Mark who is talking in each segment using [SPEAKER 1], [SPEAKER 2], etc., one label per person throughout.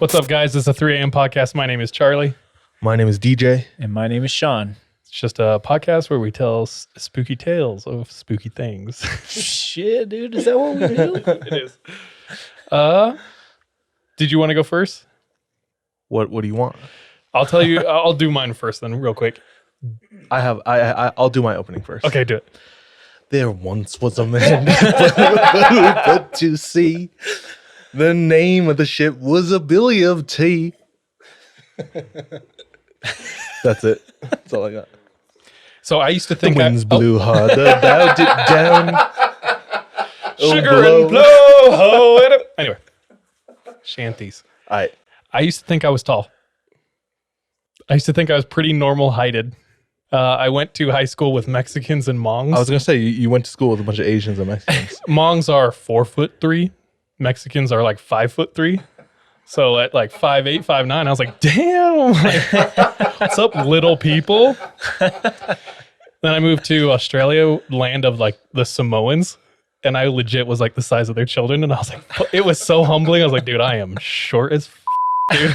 [SPEAKER 1] What's up, guys? This is a 3 a.m. podcast. My name is Charlie.
[SPEAKER 2] My name is DJ.
[SPEAKER 3] And my name is Sean.
[SPEAKER 1] It's just a podcast where we tell spooky tales of spooky things.
[SPEAKER 3] Shit, dude. Is that what we do?
[SPEAKER 1] It is. Did you want to go first?
[SPEAKER 2] What do you want?
[SPEAKER 1] I'll tell you. I'll do mine first then, real quick.
[SPEAKER 2] I'll do my opening first.
[SPEAKER 1] Okay, do it.
[SPEAKER 2] There once was a man but to sea. The name of the ship was a Billy of Tea. That's it. That's all I got.
[SPEAKER 1] So I used to think
[SPEAKER 2] The winds blew hard about it down.
[SPEAKER 1] Sugar and blow. Anyway, shanties. I used to think I was tall. I used to think I was pretty normal heighted. I went to high school with Mexicans and Hmongs.
[SPEAKER 2] I was gonna say you went to school with a bunch of Asians and Mexicans.
[SPEAKER 1] Hmongs are 4'3". Mexicans are like 5'3". So at like 5'8", 5'9", I was like, damn, like, what's up, little people? Then I moved to Australia, land of like the Samoans, and I legit was like the size of their children, and I was like, it was so humbling. I was like, dude, I am short as dude.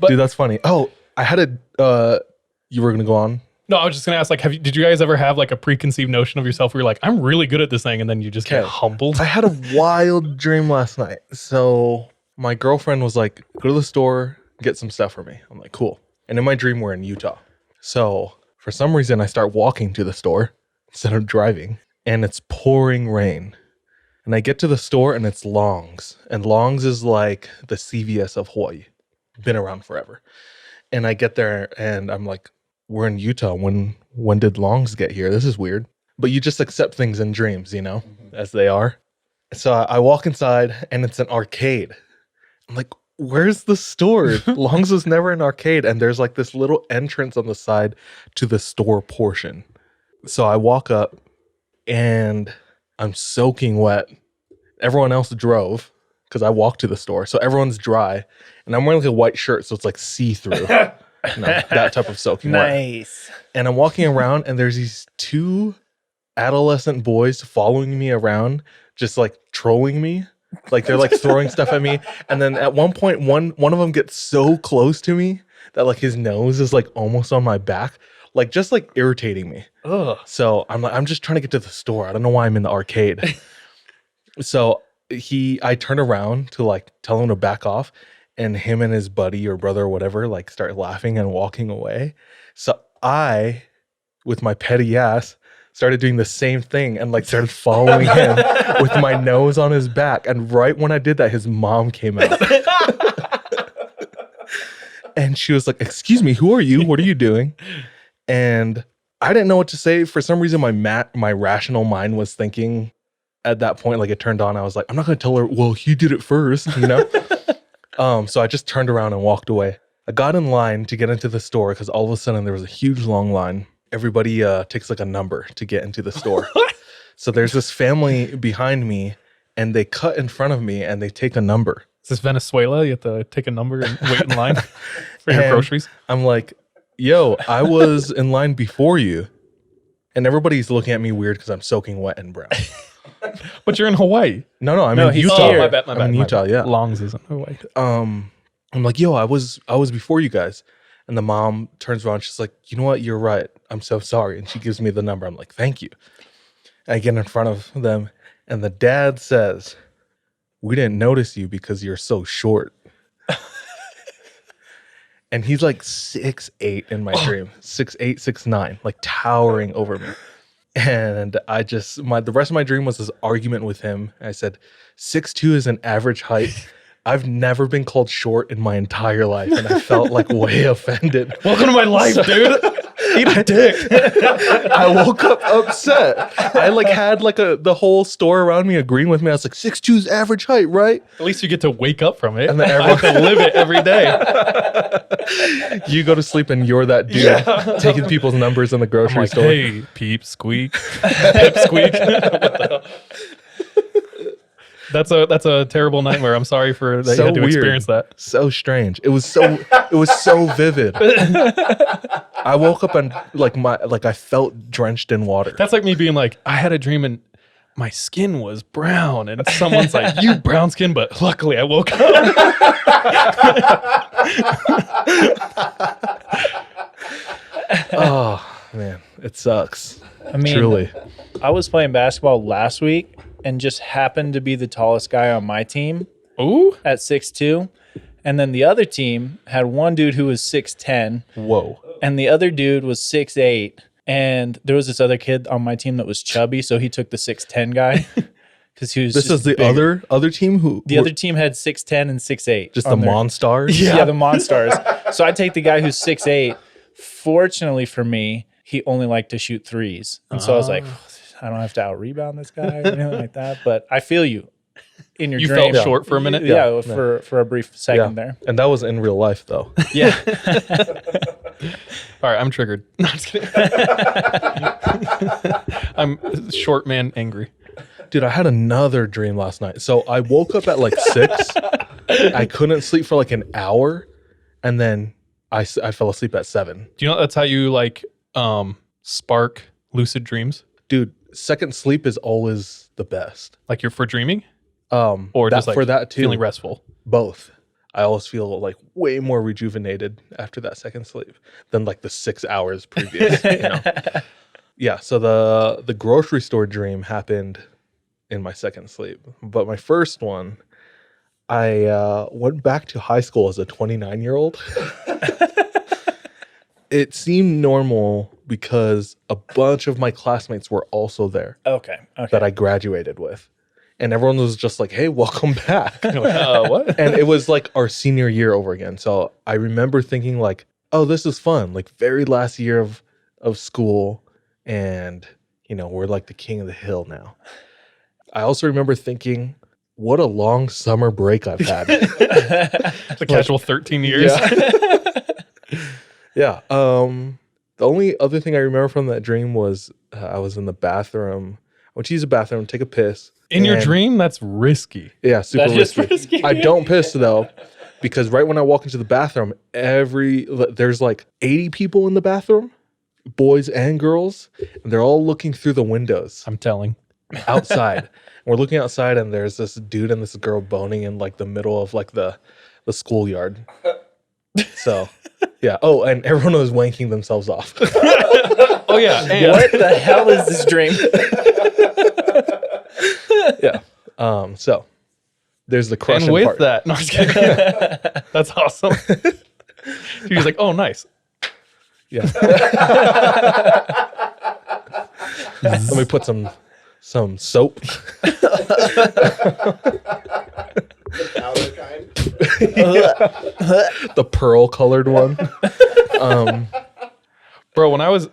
[SPEAKER 2] Dude, that's funny. Oh, I had you were gonna go on?
[SPEAKER 1] No, I was just gonna ask, like, did you guys ever have like a preconceived notion of yourself where you're like, I'm really good at this thing, and then you just get humbled?
[SPEAKER 2] I had a wild dream last night. So my girlfriend was like, go to the store, get some stuff for me. I'm like, cool. And in my dream, we're in Utah. So for some reason, I start walking to the store instead of driving, and it's pouring rain. And I get to the store, and it's Long's. And Long's is like the CVS of Hawaii. Been around forever. And I get there, and I'm like, we're in Utah. When did Long's get here? This is weird. But you just accept things in dreams, you know, as they are. So I walk inside, and it's an arcade. I'm like, where's the store? Long's was never an arcade. And there's like this little entrance on the side to the store portion. So I walk up, and I'm soaking wet. Everyone else drove because I walked to the store. So everyone's dry. And I'm wearing like a white shirt, so it's like see-through. That type of soaking wet.
[SPEAKER 3] Nice.
[SPEAKER 2] And I'm walking around, and there's these two adolescent boys following me around, just like trolling me. Like they're like throwing stuff at me. And then at one point, one of them gets so close to me that like his nose is like almost on my back, like just like irritating me.
[SPEAKER 1] Ugh.
[SPEAKER 2] So I'm just trying to get to the store. I don't know why I'm in the arcade. So I turn around to like tell him to back off. And him and his buddy or brother or whatever, like start laughing and walking away. So I, with my petty ass, started doing the same thing and like started following him with my nose on his back. And right when I did that, his mom came out. And she was like, excuse me, who are you? What are you doing? And I didn't know what to say. For some reason, my rational mind was thinking at that point, like it turned on. I was like, I'm not going to tell her, well, he did it first, you know? So I just turned around and walked away. I got in line to get into the store because all of a sudden there was a huge long line. Everybody takes like a number to get into the store. So there's this family behind me, and they cut in front of me, and they take a number.
[SPEAKER 1] Is this Venezuela? You have to take a number and wait in line for your groceries?
[SPEAKER 2] I'm like, yo, I was in line before you. And everybody's looking at me weird because I'm soaking wet and brown.
[SPEAKER 1] But you're in Hawaii.
[SPEAKER 2] No, I'm in Utah.
[SPEAKER 1] My bad.
[SPEAKER 2] I'm in Utah, yeah.
[SPEAKER 1] Longs is in Hawaii.
[SPEAKER 2] I'm like, yo, I was before you guys. And the mom turns around. She's like, you know what? You're right. I'm so sorry. And she gives me the number. I'm like, thank you. I get in front of them, and the dad says, we didn't notice you because you're so short. And he's like 6'8" in my dream. 6'8", 6'9", like towering over me. And the rest of my dream was this argument with him. I said, 6'2" is an average height. I've never been called short in my entire life, and I felt like way offended.
[SPEAKER 1] Welcome to my life, dude. Eat a dick.
[SPEAKER 2] I woke up upset. I like had like the whole store around me agreeing with me. I was like, 6'2" is average height, right?
[SPEAKER 1] At least you get to wake up from it.
[SPEAKER 2] And then
[SPEAKER 1] I have to live it every day.
[SPEAKER 2] You go to sleep and you're that dude taking people's numbers in the grocery store.
[SPEAKER 1] Hey, peep, squeak, pip, squeak. What the hell? That's a terrible nightmare. I'm sorry for that you had to experience that.
[SPEAKER 2] So strange. It was so vivid. I woke up and I felt drenched in water.
[SPEAKER 1] That's like me being like, I had a dream and my skin was brown, and someone's like, "You brown skin," but luckily I woke up.
[SPEAKER 2] Oh man, it sucks.
[SPEAKER 3] I mean,
[SPEAKER 2] Truly.
[SPEAKER 3] I was playing basketball last week and just happened to be the tallest guy on my team
[SPEAKER 1] Ooh,
[SPEAKER 3] at 6'2". And then the other team had one dude who was 6'10",
[SPEAKER 1] whoa!
[SPEAKER 3] and the other dude was 6'8". And there was this other kid on my team that was chubby, so he took the 6'10" guy because he was.
[SPEAKER 2] This
[SPEAKER 3] just
[SPEAKER 2] is the
[SPEAKER 3] bigger.
[SPEAKER 2] other team who
[SPEAKER 3] The other team had 6'10" and 6'8".
[SPEAKER 2] just the
[SPEAKER 3] on their-
[SPEAKER 2] Monstars.
[SPEAKER 3] Yeah, the Monstars. So I take the guy who's 6'8". Fortunately for me, he only liked to shoot threes. And so I was like, I don't have to out rebound this guy or anything like that. But I feel you in your
[SPEAKER 1] You
[SPEAKER 3] dream.
[SPEAKER 1] felt short for a minute.
[SPEAKER 3] Yeah, for a brief second there.
[SPEAKER 2] And that was in real life though.
[SPEAKER 3] Yeah.
[SPEAKER 1] All right, I'm triggered. No, I'm just kidding. I'm short man angry.
[SPEAKER 2] Dude, I had another dream last night. So I woke up at like 6. I couldn't sleep for like an hour, and then I fell asleep at 7.
[SPEAKER 1] Do you know that's how you like spark lucid dreams?
[SPEAKER 2] Dude, second sleep is always the best.
[SPEAKER 1] Like you're for dreaming,
[SPEAKER 2] Or
[SPEAKER 1] just like
[SPEAKER 2] for that too.
[SPEAKER 1] feeling restful.
[SPEAKER 2] Both. I always feel like way more rejuvenated after that second sleep than like the 6 hours previous. You know? Yeah. So the grocery store dream happened in my second sleep, but my first one, I went back to high school as a 29-year-old. It seemed normal because a bunch of my classmates were also there
[SPEAKER 3] Okay.
[SPEAKER 2] that I graduated with. And everyone was just like, hey, welcome back.
[SPEAKER 1] You're like, what?
[SPEAKER 2] And it was like our senior year over again. So I remember thinking like, oh, this is fun. Like very last year of school. And, you know, we're like the king of the hill now. I also remember thinking, what a long summer break I've had.
[SPEAKER 1] The casual 13 years.
[SPEAKER 2] Yeah. The only other thing I remember from that dream was I was in the bathroom. I went to use the bathroom, take a piss.
[SPEAKER 1] In your
[SPEAKER 2] and-
[SPEAKER 1] dream, that's risky.
[SPEAKER 2] Yeah, super
[SPEAKER 3] That is
[SPEAKER 2] risky.
[SPEAKER 3] risky.
[SPEAKER 2] I don't piss though, because right when I walk into the bathroom, there's like 80 people in the bathroom, boys and girls, and they're all looking through the windows
[SPEAKER 1] I'm telling.
[SPEAKER 2] outside. We're looking outside, and there's this dude and this girl boning in like the middle of like the schoolyard. So, yeah. Oh, and everyone was wanking themselves off.
[SPEAKER 1] Oh yeah. And
[SPEAKER 3] What the hell is this dream?
[SPEAKER 2] Yeah. So there's the crushing
[SPEAKER 1] and with
[SPEAKER 2] part.
[SPEAKER 1] that, no, I'm just kidding. That's awesome. She was like, "Oh, nice."
[SPEAKER 2] Yeah. Let me put some soap.
[SPEAKER 4] Powder kind.
[SPEAKER 2] The pearl colored one.
[SPEAKER 1] Bro, when I was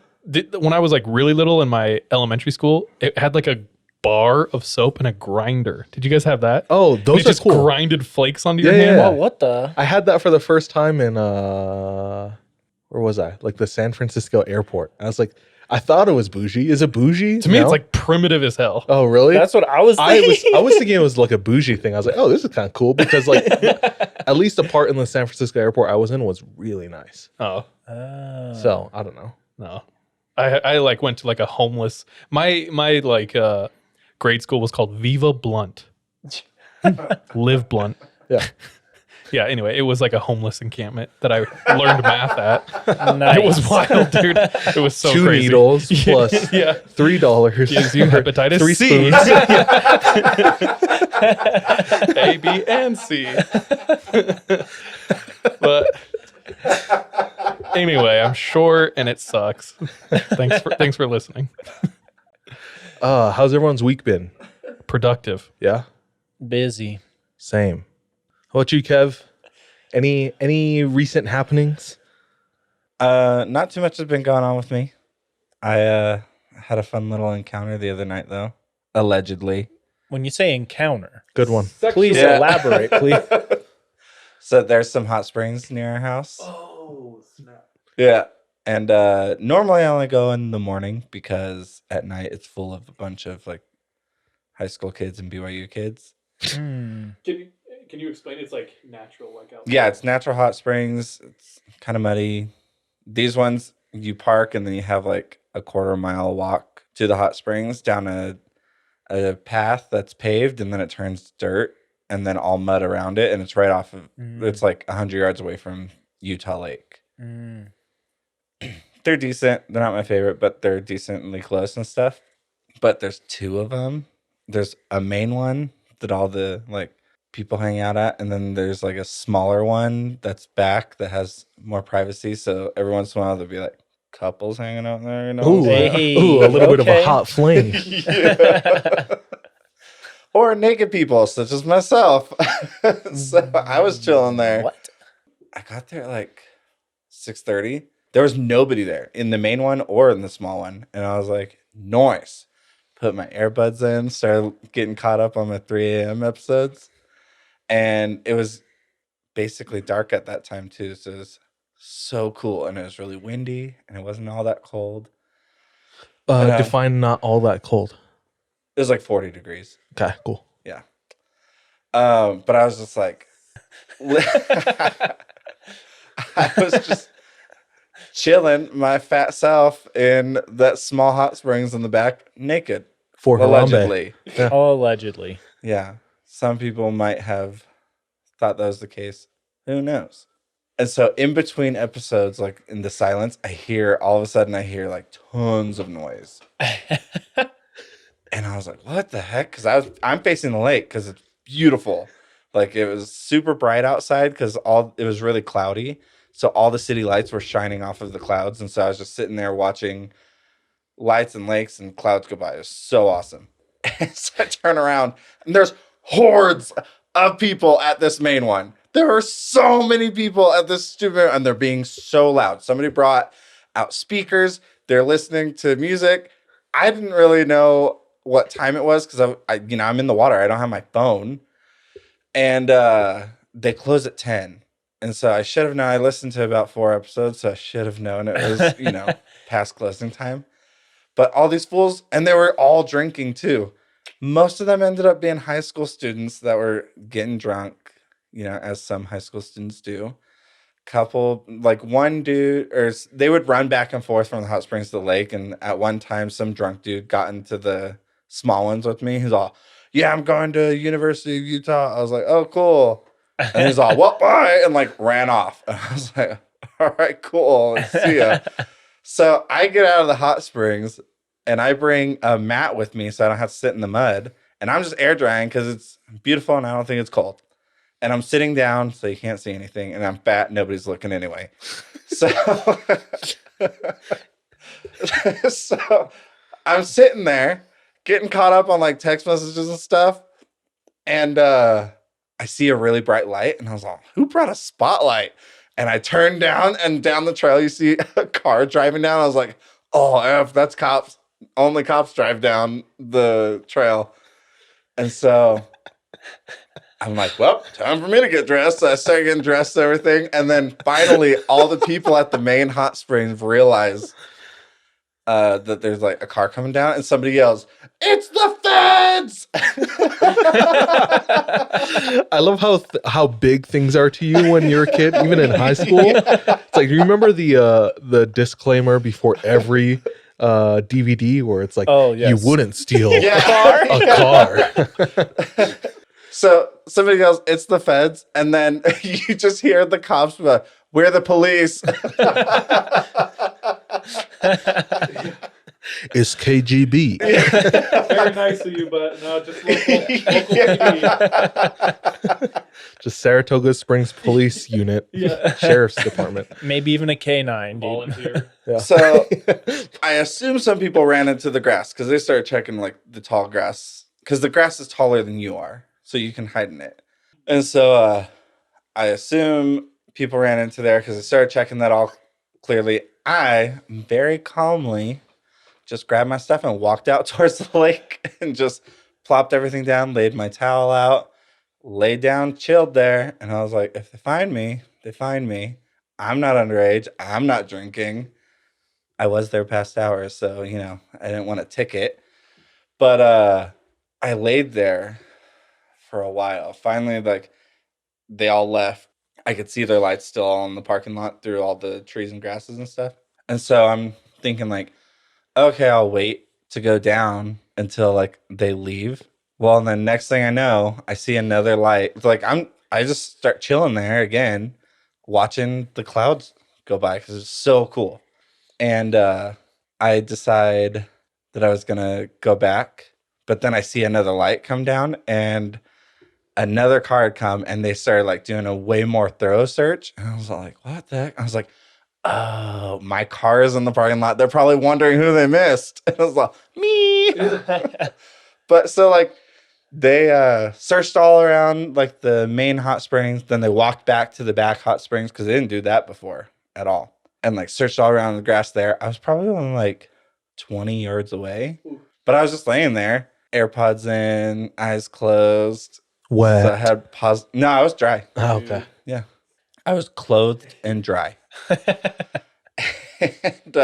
[SPEAKER 1] like really little in my elementary school, it had like a bar of soap and a grinder. Did you guys have that?
[SPEAKER 2] Oh,
[SPEAKER 1] And
[SPEAKER 2] those
[SPEAKER 1] it
[SPEAKER 2] are
[SPEAKER 1] just
[SPEAKER 2] cool.
[SPEAKER 1] grinded flakes onto your
[SPEAKER 2] Yeah,
[SPEAKER 1] hand.
[SPEAKER 2] yeah.
[SPEAKER 3] Oh, what the?
[SPEAKER 2] I had that for the first time in where was I? Like the San Francisco airport. I was like, I thought it was bougie. Is it bougie?
[SPEAKER 1] To me,
[SPEAKER 2] No?
[SPEAKER 1] it's like primitive as hell.
[SPEAKER 2] oh really?
[SPEAKER 3] That's what I was thinking.
[SPEAKER 2] I was thinking it was like a bougie thing. I was like, oh, this is kind of cool because like at least the part in the San Francisco airport I was in was really nice.
[SPEAKER 1] Oh
[SPEAKER 2] So I don't know.
[SPEAKER 1] no, I like went to like a homeless. My like grade school was called Viva Blunt. Live Blunt.
[SPEAKER 2] Yeah.
[SPEAKER 1] Yeah, anyway, it was like a homeless encampment that I learned math at.
[SPEAKER 3] Nice.
[SPEAKER 1] It was wild, dude. It was so
[SPEAKER 2] 2
[SPEAKER 1] crazy.
[SPEAKER 2] needles plus
[SPEAKER 1] Yeah.
[SPEAKER 2] $3
[SPEAKER 1] Gives you hepatitis
[SPEAKER 2] 3
[SPEAKER 1] C.
[SPEAKER 2] spoons.
[SPEAKER 1] A, B, and C. But anyway, I'm short and it sucks. Thanks for listening.
[SPEAKER 2] How's everyone's week been?
[SPEAKER 1] Productive.
[SPEAKER 2] Yeah.
[SPEAKER 3] Busy.
[SPEAKER 2] Same. How about you, Kev? Any recent happenings?
[SPEAKER 4] Not too much has been going on with me. I had a fun little encounter the other night, though. Allegedly.
[SPEAKER 3] When you say encounter,
[SPEAKER 2] Good one.
[SPEAKER 3] please
[SPEAKER 4] Yeah.
[SPEAKER 3] elaborate, please.
[SPEAKER 4] So there's some hot springs near our house.
[SPEAKER 1] Oh, snap.
[SPEAKER 4] Yeah. And normally I only go in the morning because at night it's full of a bunch of like high school kids and BYU kids.
[SPEAKER 3] Hmm.
[SPEAKER 1] Can you explain? It's like natural, like outside.
[SPEAKER 4] Yeah, it's natural hot springs. It's kind of muddy. These ones you park and then you have like a quarter mile walk to the hot springs down a a path that's paved and then it turns dirt and then all mud around it, and it's right off of it's like 100 yards away from Utah Lake. They're decent. They're not my favorite, but they're decently close and stuff. But there's two of them. There's a main one that all the like people hang out at, and then there's like a smaller one that's back that has more privacy. So every once in a while there'll be like couples hanging out there, you know.
[SPEAKER 2] Ooh,
[SPEAKER 3] Hey,
[SPEAKER 2] a little bit of a
[SPEAKER 3] okay.
[SPEAKER 2] hot flame.
[SPEAKER 4] Or naked people, such as myself. So I was chilling there.
[SPEAKER 3] What?
[SPEAKER 4] I got there at like 6:30. There was nobody there in the main one or in the small one. And I was like, nice. Put my earbuds in, started getting caught up on my 3 a.m. episodes. And it was basically dark at that time too. So it was so cool. And it was really windy and it wasn't all that cold.
[SPEAKER 2] Define not all that cold.
[SPEAKER 4] It was like 40 degrees.
[SPEAKER 2] Okay, cool.
[SPEAKER 4] Yeah. But I was just like, I was just chilling my fat self in that small hot springs in the back naked.
[SPEAKER 2] For Harambe.
[SPEAKER 4] Allegedly.
[SPEAKER 2] Yeah.
[SPEAKER 3] Oh, allegedly.
[SPEAKER 4] Yeah. Some people might have thought that was the case. Who knows? And so in between episodes, like in the silence, all of a sudden I hear like tons of noise. And I was like, what the heck? Because I'm facing the lake because it's beautiful. Like it was super bright outside because it was really cloudy. So all the city lights were shining off of the clouds. And so I was just sitting there watching lights and lakes and clouds go by. It was so awesome. And so I turn around and there's hordes of people at this main one. There are so many people at this stupid, and they're being so loud. Somebody brought out speakers. They're listening to music. I didn't really know what time it was because I'm in the water. I don't have my phone. And they close at 10. And so I should have known. I listened to about 4 episodes, so I should have known it was, past closing time. But all these fools, and they were all drinking too. Most of them ended up being high school students that were getting drunk, as some high school students do. Couple, like one dude, or they would run back and forth from the hot springs to the lake. And at one time, some drunk dude got into the small ones with me. He's all, yeah, I'm going to University of Utah. I was like, oh, cool. And he's all, what, bye? And like ran off. And I was like, all right, cool. See ya. So I get out of the hot springs and I bring a mat with me so I don't have to sit in the mud. And I'm just air drying because it's beautiful and I don't think it's cold. And I'm sitting down so you can't see anything. And I'm fat. Nobody's looking anyway. So, so I'm sitting there getting caught up on like text messages and stuff. And I see a really bright light. And I was like, who brought a spotlight? And I turned down, and down the trail, you see a car driving down. I was like, oh, F, that's cops. Only cops drive down the trail. And so I'm like, well, time for me to get dressed. So I started getting dressed and everything. And then finally, all the people at the main hot springs realize that there's like a car coming down, and somebody yells, it's the feds!
[SPEAKER 2] I love how big things are to you when you're a kid, even in high school. It's like, do you remember the disclaimer before every DVD where it's like,
[SPEAKER 3] Oh, yes.
[SPEAKER 2] you wouldn't steal
[SPEAKER 4] Yeah.
[SPEAKER 2] a car.
[SPEAKER 4] So somebody yells, it's the feds. And then you just hear the cops, but we're the police.
[SPEAKER 2] It's KGB.
[SPEAKER 1] Very nice of you, but no, just local PD.
[SPEAKER 2] Just Saratoga Springs Police Unit,
[SPEAKER 1] Yeah.
[SPEAKER 2] Sheriff's Department.
[SPEAKER 3] Maybe even a K9, dude.
[SPEAKER 1] Volunteer.
[SPEAKER 2] Yeah.
[SPEAKER 4] So I assume some people ran into the grass because they started checking like the tall grass, because the grass is taller than you are, so you can hide in it. And so I assume people ran into there because they started checking that all clearly. I very calmly just grabbed my stuff and walked out towards the lake and just plopped everything down, laid my towel out, laid down, chilled there. And I was like, if they find me, they find me. I'm not underage. I'm not drinking. I was there past hours, so, I didn't want a ticket. But I laid there for a while. Finally, like, they all left. I could see their lights still all in the parking lot through all the trees and grasses and stuff. And so I'm thinking like, okay, I'll wait to go down until like they leave. Well, and then next thing I know, I see another light. It's like I just start chilling there again, watching the clouds go by because it's so cool. And I decide that I was gonna go back, but then I see another light come down and another car had come, and they started like doing a way more thorough search. And I was like, what the heck? I was like, oh, my car is in the parking lot. They're probably wondering who they missed. And I was like, me. But so like they searched all around like the main hot springs. Then they walked back to the back hot springs because they didn't do that before at all. And like searched all around the grass there. I was probably only like 20 yards away. But I was just laying there, AirPods in, eyes closed.
[SPEAKER 2] Wet.
[SPEAKER 4] So I had pause. No, I was dry.
[SPEAKER 2] Oh, okay.
[SPEAKER 4] Yeah. I was clothed and dry. And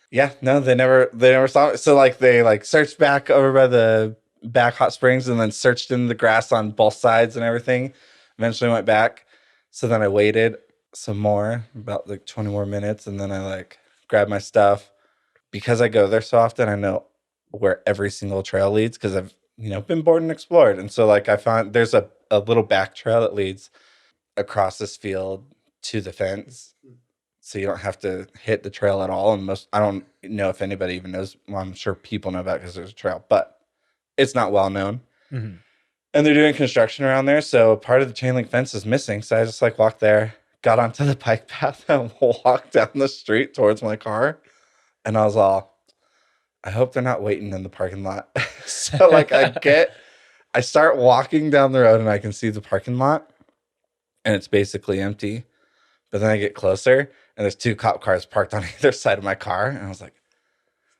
[SPEAKER 4] yeah, no, they never saw it. So like they like searched back over by the back hot springs and then searched in the grass on both sides and everything. Eventually went back. So then I waited some more, about like 20 more minutes, and then I like grabbed my stuff. Because I go there so often, I know where every single trail leads because I've been bored and explored. And so like I found there's a little back trail that leads across this field to the fence. So you don't have to hit the trail at all. And I don't know if anybody even knows. Well, I'm sure people know about it because there's a trail, but it's not well known.
[SPEAKER 3] Mm-hmm.
[SPEAKER 4] And they're doing construction around there. So part of the chain link fence is missing. So I just like walked there, got onto the bike path and walked down the street towards my car. And I was all, I hope they're not waiting in the parking lot. So like I start walking down the road and I can see the parking lot and it's basically empty. But then I get closer and there's 2 cop cars parked on either side of my car. And I was like,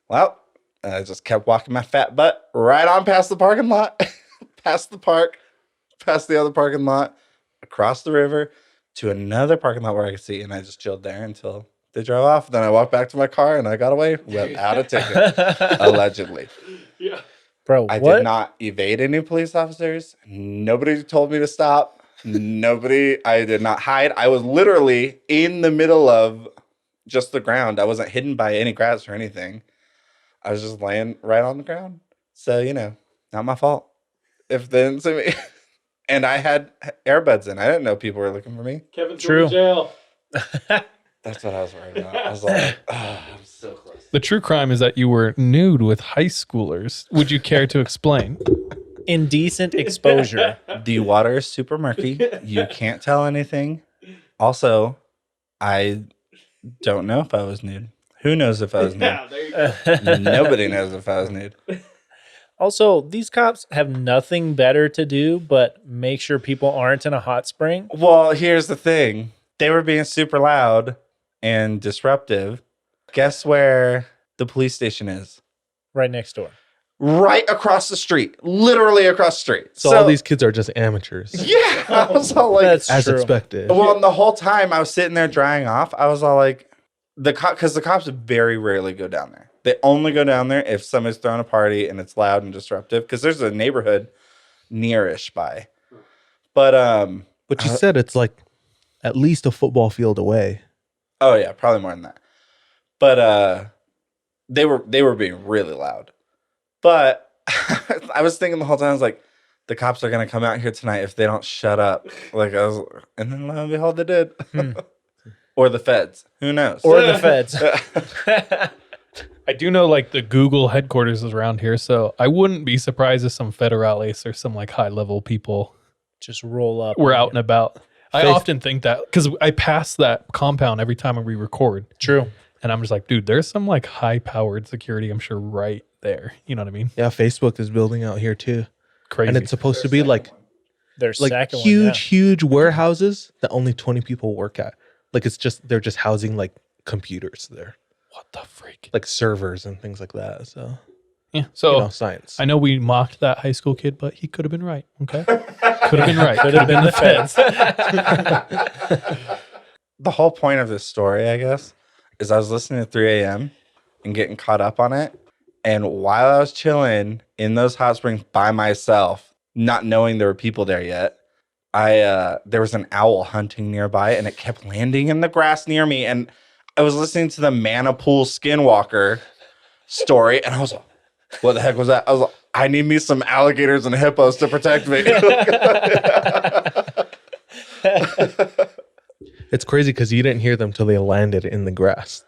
[SPEAKER 4] well, and I just kept walking my fat butt right on past the parking lot, past the park, past the other parking lot, across the river to another parking lot where I could see. And I just chilled there until they drove off. Then I walked back to my car and I got away without a ticket, allegedly.
[SPEAKER 1] Yeah.
[SPEAKER 3] Bro,
[SPEAKER 4] I
[SPEAKER 3] what?
[SPEAKER 4] did not evade any police officers. Nobody told me to stop. I did not hide. I was literally in the middle of just the ground. I wasn't hidden by any grass or anything. I was just laying right on the ground. So, not my fault if they didn't see me. And I had earbuds in. I didn't know people were looking for me.
[SPEAKER 1] Kevin's
[SPEAKER 3] True.
[SPEAKER 1] going to jail.
[SPEAKER 4] That's what I was worried about. I was like, oh, I'm so close.
[SPEAKER 1] The true crime is that you were nude with high schoolers. Would you care to explain?
[SPEAKER 3] Indecent exposure.
[SPEAKER 4] The water is super murky. You can't tell anything. Also, I don't know if I was nude. Who knows if I was nude?
[SPEAKER 1] there you go.
[SPEAKER 4] Nobody knows if I was nude.
[SPEAKER 3] Also, these cops have nothing better to do but make sure people aren't in a hot spring.
[SPEAKER 4] Well, here's the thing. They were being super loud and disruptive. Guess where the police station is?
[SPEAKER 3] Right next door.
[SPEAKER 4] Right across the street. Literally across the street.
[SPEAKER 2] So all these kids are just amateurs,
[SPEAKER 4] Yeah. I was all like,
[SPEAKER 3] That's
[SPEAKER 2] as
[SPEAKER 3] true.
[SPEAKER 2] expected.
[SPEAKER 4] well, and the whole time I was sitting there drying off, I was all like, because the cops very rarely go down there. They only go down there if somebody's throwing a party and it's loud and disruptive. Because there's a neighborhood nearish by. But
[SPEAKER 2] But you said it's like at least a football field away.
[SPEAKER 4] oh yeah, probably more than that. But they were being really loud. But I was thinking the whole time, I was like, the cops are gonna come out here tonight if they don't shut up. Like and then lo and behold, they did. Or the feds. Who knows?
[SPEAKER 3] Or the feds.
[SPEAKER 1] I do know like the Google headquarters is around here, so I wouldn't be surprised if some federales or some like high level people
[SPEAKER 3] Just roll up.
[SPEAKER 1] were out and about. I
[SPEAKER 2] Face-
[SPEAKER 1] often think that because I pass that compound every time we record,
[SPEAKER 3] True.
[SPEAKER 1] and I'm just like, dude, there's some like high powered security, I'm sure, right there. You know what I mean?
[SPEAKER 2] Yeah, Facebook is building out here too.
[SPEAKER 1] Crazy.
[SPEAKER 2] And it's supposed to be like
[SPEAKER 3] There's
[SPEAKER 2] huge warehouses that only 20 people work at. Like they're just housing like computers there,
[SPEAKER 1] what the freak?
[SPEAKER 2] like servers and things like that. So
[SPEAKER 1] Yeah. So
[SPEAKER 2] science.
[SPEAKER 1] I know we mocked that high school kid, but he could have been right. Okay. Could have been right.
[SPEAKER 3] Could have been the feds.
[SPEAKER 4] The whole point of this story, I guess, is I was listening to 3 a.m. and getting caught up on it. And while I was chilling in those hot springs by myself, not knowing there were people there yet, there was an owl hunting nearby and it kept landing in the grass near me. And I was listening to the Manipool Skinwalker story and I was like, What the heck was that? I was like, I need me some alligators and hippos to protect me.
[SPEAKER 2] It's crazy because you didn't hear them till they landed in the grass.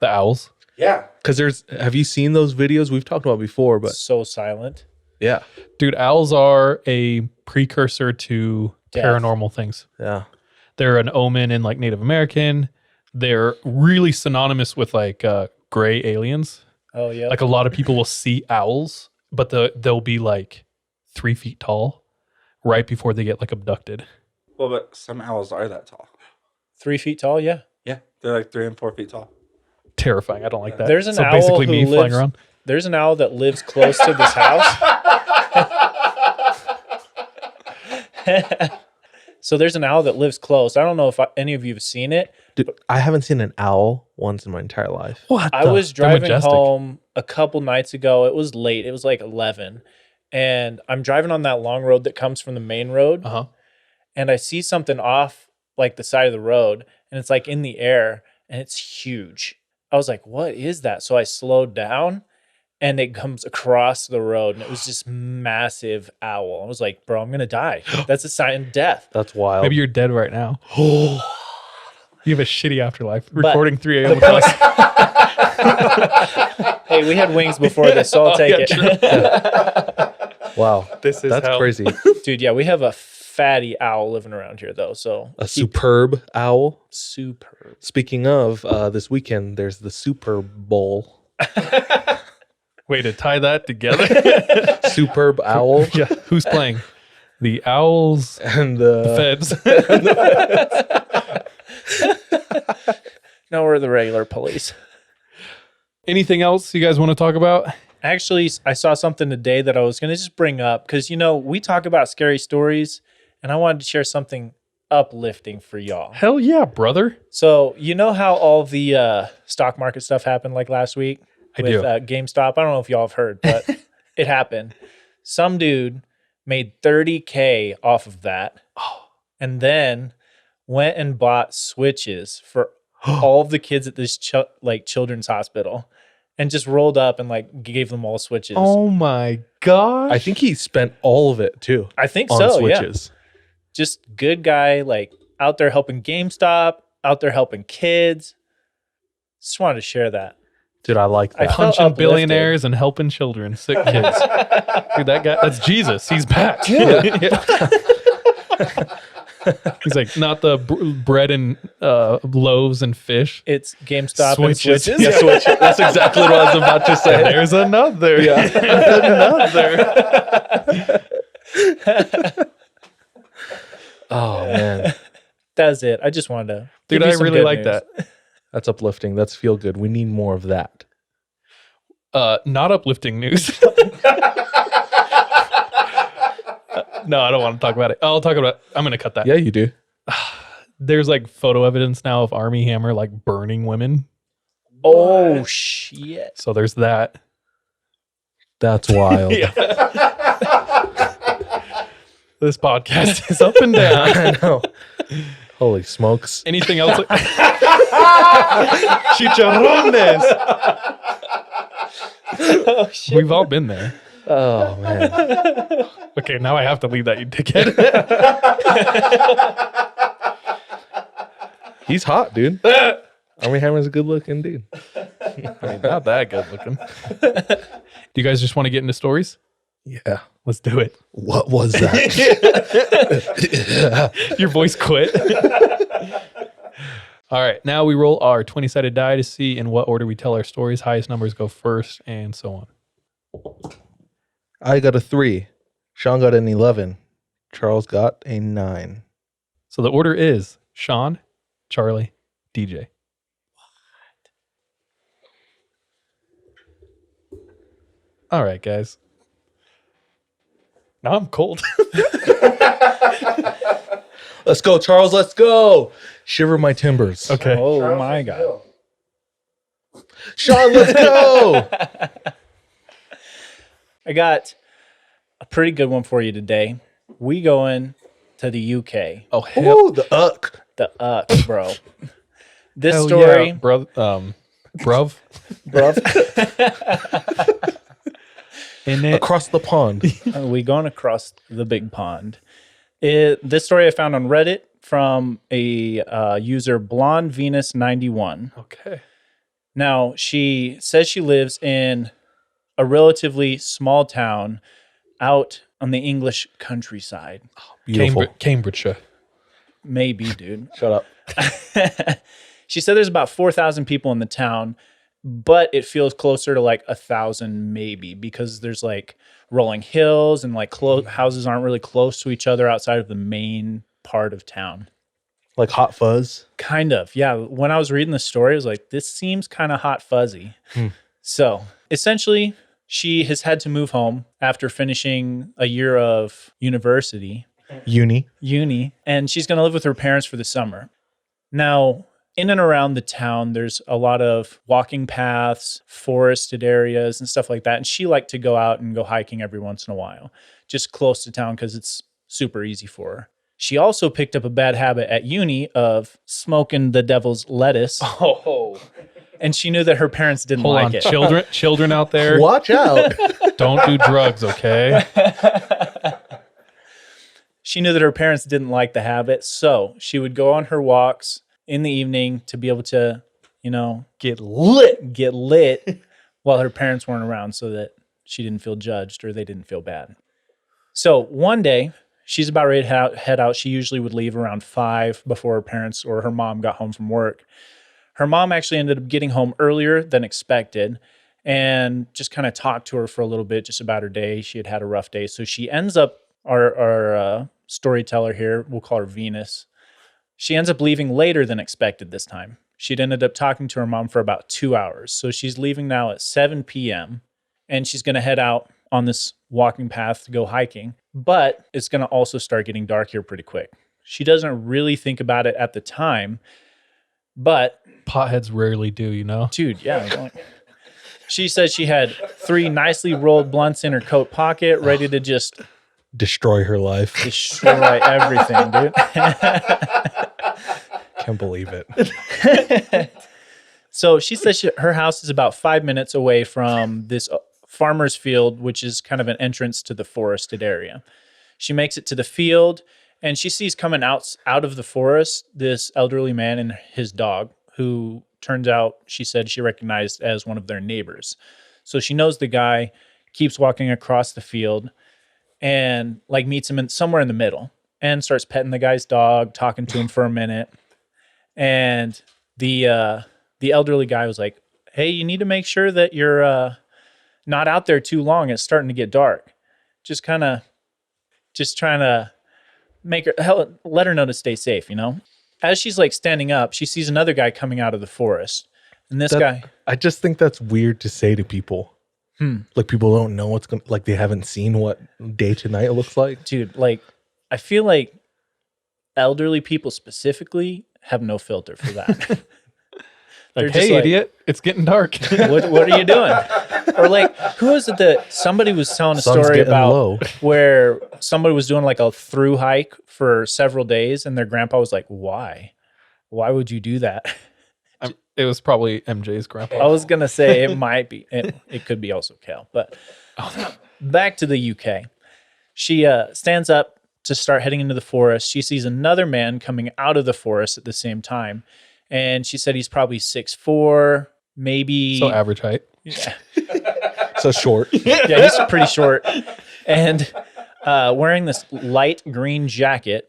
[SPEAKER 1] The owls.
[SPEAKER 4] Yeah.
[SPEAKER 2] Because have you seen those videos we've talked about before? But
[SPEAKER 3] So silent.
[SPEAKER 2] yeah,
[SPEAKER 1] Dude, owls are a precursor to
[SPEAKER 3] Death.
[SPEAKER 1] paranormal things.
[SPEAKER 2] yeah.
[SPEAKER 1] They're an omen in like Native American. They're really synonymous with like gray aliens.
[SPEAKER 3] Oh yeah.
[SPEAKER 1] Like a lot of people will see owls, but they'll be like 3 feet tall right before they get like abducted.
[SPEAKER 4] Well, but some owls are that tall.
[SPEAKER 3] 3 feet tall. Yeah.
[SPEAKER 4] Yeah. They're like 3 and 4 feet tall.
[SPEAKER 1] Terrifying. I don't like that.
[SPEAKER 3] There's an
[SPEAKER 1] so
[SPEAKER 3] owl
[SPEAKER 1] basically
[SPEAKER 3] who
[SPEAKER 1] me flying
[SPEAKER 3] lives-
[SPEAKER 1] around.
[SPEAKER 3] There's an owl that lives close to this house. So there's an owl that lives close. I don't know if any of you have seen it.
[SPEAKER 2] Dude, I haven't seen an owl once in my entire life.
[SPEAKER 1] What?
[SPEAKER 3] I was
[SPEAKER 1] They're
[SPEAKER 3] driving
[SPEAKER 1] majestic.
[SPEAKER 3] home a couple nights ago. It was late. It was like 11. And I'm driving on that long road that comes from the main road.
[SPEAKER 1] Uh-huh.
[SPEAKER 3] And I see something off like the side of the road. And it's like in the air. And it's huge. I was like, what is that? So I slowed down. And it comes across the road. And it was this massive owl. I was like, bro, I'm going to die. That's a sign of death.
[SPEAKER 2] That's wild.
[SPEAKER 1] Maybe you're dead right now. You have a shitty afterlife.
[SPEAKER 3] But-
[SPEAKER 1] Recording 3 a.m. with us.
[SPEAKER 3] Hey, we had wings before this, so I'll take it.
[SPEAKER 2] Wow.
[SPEAKER 1] This is
[SPEAKER 2] That's
[SPEAKER 1] hell.
[SPEAKER 2] crazy.
[SPEAKER 3] Dude, yeah, we have a fatty owl living around here, though. So
[SPEAKER 2] A superb owl.
[SPEAKER 3] superb.
[SPEAKER 2] Speaking of, this weekend, there's the Super Bowl.
[SPEAKER 1] Way to tie that together.
[SPEAKER 2] Superb owl.
[SPEAKER 1] Yeah. Who's playing? The Owls,
[SPEAKER 2] And
[SPEAKER 1] the Feds.
[SPEAKER 3] No, we're the regular police.
[SPEAKER 1] Anything else you guys want to talk about?
[SPEAKER 3] Actually, I saw something today that I was going to just bring up because, you know, we talk about scary stories and I wanted to share something uplifting for y'all.
[SPEAKER 1] Hell yeah, brother.
[SPEAKER 3] So, you know how all the stock market stuff happened like last week
[SPEAKER 1] I
[SPEAKER 3] with
[SPEAKER 1] do.
[SPEAKER 3] GameStop? I don't know if y'all have heard, but it happened. Some dude made $30K off of that and then went and bought Switches for all of the kids at this children's hospital and just rolled up and like gave them all Switches.
[SPEAKER 1] Oh my gosh.
[SPEAKER 2] I think he spent all of it too
[SPEAKER 3] I think
[SPEAKER 2] on
[SPEAKER 3] so, yeah.
[SPEAKER 2] Switches.
[SPEAKER 3] Just good guy, like out there helping GameStop, out there helping kids. Just wanted to share that.
[SPEAKER 2] Dude, I like
[SPEAKER 3] I
[SPEAKER 2] that.
[SPEAKER 3] felt
[SPEAKER 1] punching
[SPEAKER 3] uplifted.
[SPEAKER 1] billionaires and helping children, sick kids. Dude, that guy, that's Jesus. He's back. He's like, not the bread and loaves and fish.
[SPEAKER 3] It's GameStop
[SPEAKER 1] Switches.
[SPEAKER 3] and Switches.
[SPEAKER 2] Yeah, Switch. That's exactly what I was about to say.
[SPEAKER 1] There's another. Another.
[SPEAKER 2] Oh, man.
[SPEAKER 3] That's it. I just wanted to.
[SPEAKER 1] Dude,
[SPEAKER 3] give you
[SPEAKER 1] I
[SPEAKER 3] some
[SPEAKER 1] really
[SPEAKER 3] good
[SPEAKER 1] like
[SPEAKER 3] news.
[SPEAKER 1] that.
[SPEAKER 2] That's uplifting. That's feel good. We need more of that.
[SPEAKER 1] Not uplifting news. No, I don't want to talk about it. I'm going to cut that.
[SPEAKER 2] Yeah, you do.
[SPEAKER 1] There's like photo evidence now of Army Hammer like burning women.
[SPEAKER 3] Oh, shit.
[SPEAKER 1] So there's that.
[SPEAKER 2] That's wild.
[SPEAKER 1] This podcast is up and down.
[SPEAKER 2] I know. Holy smokes.
[SPEAKER 1] Anything else? Chicharrones.
[SPEAKER 3] Oh, shit.
[SPEAKER 1] We've all been there.
[SPEAKER 2] Oh, man.
[SPEAKER 1] Okay, now I have to leave that, you dickhead.
[SPEAKER 2] He's hot, dude. Army Hammer's a good looking dude.
[SPEAKER 1] I mean, not that good looking. Do you guys just want to get into stories?
[SPEAKER 2] Yeah.
[SPEAKER 1] Let's do it.
[SPEAKER 2] What was that?
[SPEAKER 1] Your voice quit. All right, now we roll our 20-sided die to see in what order we tell our stories. Highest numbers go first, and so on.
[SPEAKER 2] I got a 3. Sean got an 11. Charles got a 9.
[SPEAKER 1] So the order is Sean, Charlie, DJ. All right, guys. Now I'm cold.
[SPEAKER 2] Let's go, Charles. Let's go. Shiver my timbers.
[SPEAKER 1] Okay.
[SPEAKER 3] Oh, my God.
[SPEAKER 2] Sean, let's go.
[SPEAKER 3] I got a pretty good one for you today. We going to the UK.
[SPEAKER 1] Oh, hell,
[SPEAKER 2] Ooh, the uck.
[SPEAKER 3] The bro. This
[SPEAKER 1] hell
[SPEAKER 3] story,
[SPEAKER 1] yeah, bruv.
[SPEAKER 3] bruv.
[SPEAKER 1] In it.
[SPEAKER 2] Across the pond.
[SPEAKER 3] We going across the big pond. This story I found on Reddit from a user Blonde Venus 91.
[SPEAKER 1] Okay.
[SPEAKER 3] Now, she says she lives in a relatively small town out on the English countryside.
[SPEAKER 2] Beautiful.
[SPEAKER 1] Cambridgeshire.
[SPEAKER 3] Maybe, dude.
[SPEAKER 2] Shut up.
[SPEAKER 3] She said there's about 4,000 people in the town, but it feels closer to like 1,000 maybe because there's like rolling hills and like houses aren't really close to each other outside of the main part of town.
[SPEAKER 2] Like Hot Fuzz.
[SPEAKER 3] Kind of, yeah. When I was reading the story, I was like, this seems kind of hot fuzzy. So essentially, she has had to move home after finishing a year of university.
[SPEAKER 2] Uni.
[SPEAKER 3] And she's going to live with her parents for the summer. Now, in and around the town, there's a lot of walking paths, forested areas, and stuff like that. And she liked to go out and go hiking every once in a while, just close to town because it's super easy for her. She also picked up a bad habit at uni of smoking the devil's lettuce.
[SPEAKER 1] Oh.
[SPEAKER 3] And she knew that her parents didn't
[SPEAKER 1] Hold
[SPEAKER 3] like
[SPEAKER 1] on.
[SPEAKER 3] it.
[SPEAKER 1] Children out there.
[SPEAKER 2] Watch out.
[SPEAKER 1] Don't do drugs, okay?
[SPEAKER 3] She knew that her parents didn't like the habit. So she would go on her walks in the evening to be able to,
[SPEAKER 1] Get lit.
[SPEAKER 3] while her parents weren't around so that she didn't feel judged or they didn't feel bad. So one day, she's about ready to head out. She usually would leave around 5 before her parents or her mom got home from work. Her mom actually ended up getting home earlier than expected and just kind of talked to her for a little bit just about her day. She had a rough day. So she ends up, our storyteller here, we'll call her Venus. She ends up leaving later than expected this time. She'd ended up talking to her mom for about 2 hours. So she's leaving now at 7 p.m. and she's going to head out on this walking path to go hiking. But it's going to also start getting dark here pretty quick. She doesn't really think about it at the time, but...
[SPEAKER 1] Potheads rarely do,
[SPEAKER 3] Dude, yeah. She says she had 3 nicely rolled blunts in her coat pocket, ready to just...
[SPEAKER 2] Destroy her life.
[SPEAKER 3] destroy everything, dude.
[SPEAKER 2] Can't believe it.
[SPEAKER 3] So she says her house is about 5 minutes away from this farmer's field, which is kind of an entrance to the forested area. She makes it to the field, and she sees coming out of the forest this elderly man and his dog, who turns out, she said, she recognized as one of their neighbors. So she knows the guy, keeps walking across the field, and like meets him somewhere in the middle and starts petting the guy's dog, talking to him for a minute. And the elderly guy was like, hey, you need to make sure that you're not out there too long. It's starting to get dark. Just trying to let her know to stay safe, As she's like standing up, she sees another guy coming out of the forest. And this guy...
[SPEAKER 2] I just think that's weird to say to people. Like people don't know what's going to, like they haven't seen what day to night looks like.
[SPEAKER 3] Dude, like I feel like elderly people specifically have no filter for that.
[SPEAKER 1] Like, hey, idiot, it's getting dark.
[SPEAKER 3] What are you doing? Or like, who was it that somebody was telling a
[SPEAKER 2] Sun's
[SPEAKER 3] story
[SPEAKER 2] getting
[SPEAKER 3] about
[SPEAKER 2] low.
[SPEAKER 3] where somebody was doing like a through hike for several days and their grandpa was like, why? Why would you do that?
[SPEAKER 1] It was probably MJ's grandpa.
[SPEAKER 3] I was going to say it might be. It could be also Cal. But back to the UK. She stands up to start heading into the forest. She sees another man coming out of the forest at the same time. And she said he's probably 6'4", maybe.
[SPEAKER 1] So average height.
[SPEAKER 3] Yeah.
[SPEAKER 2] So short.
[SPEAKER 3] Yeah, he's pretty short. And wearing this light green jacket.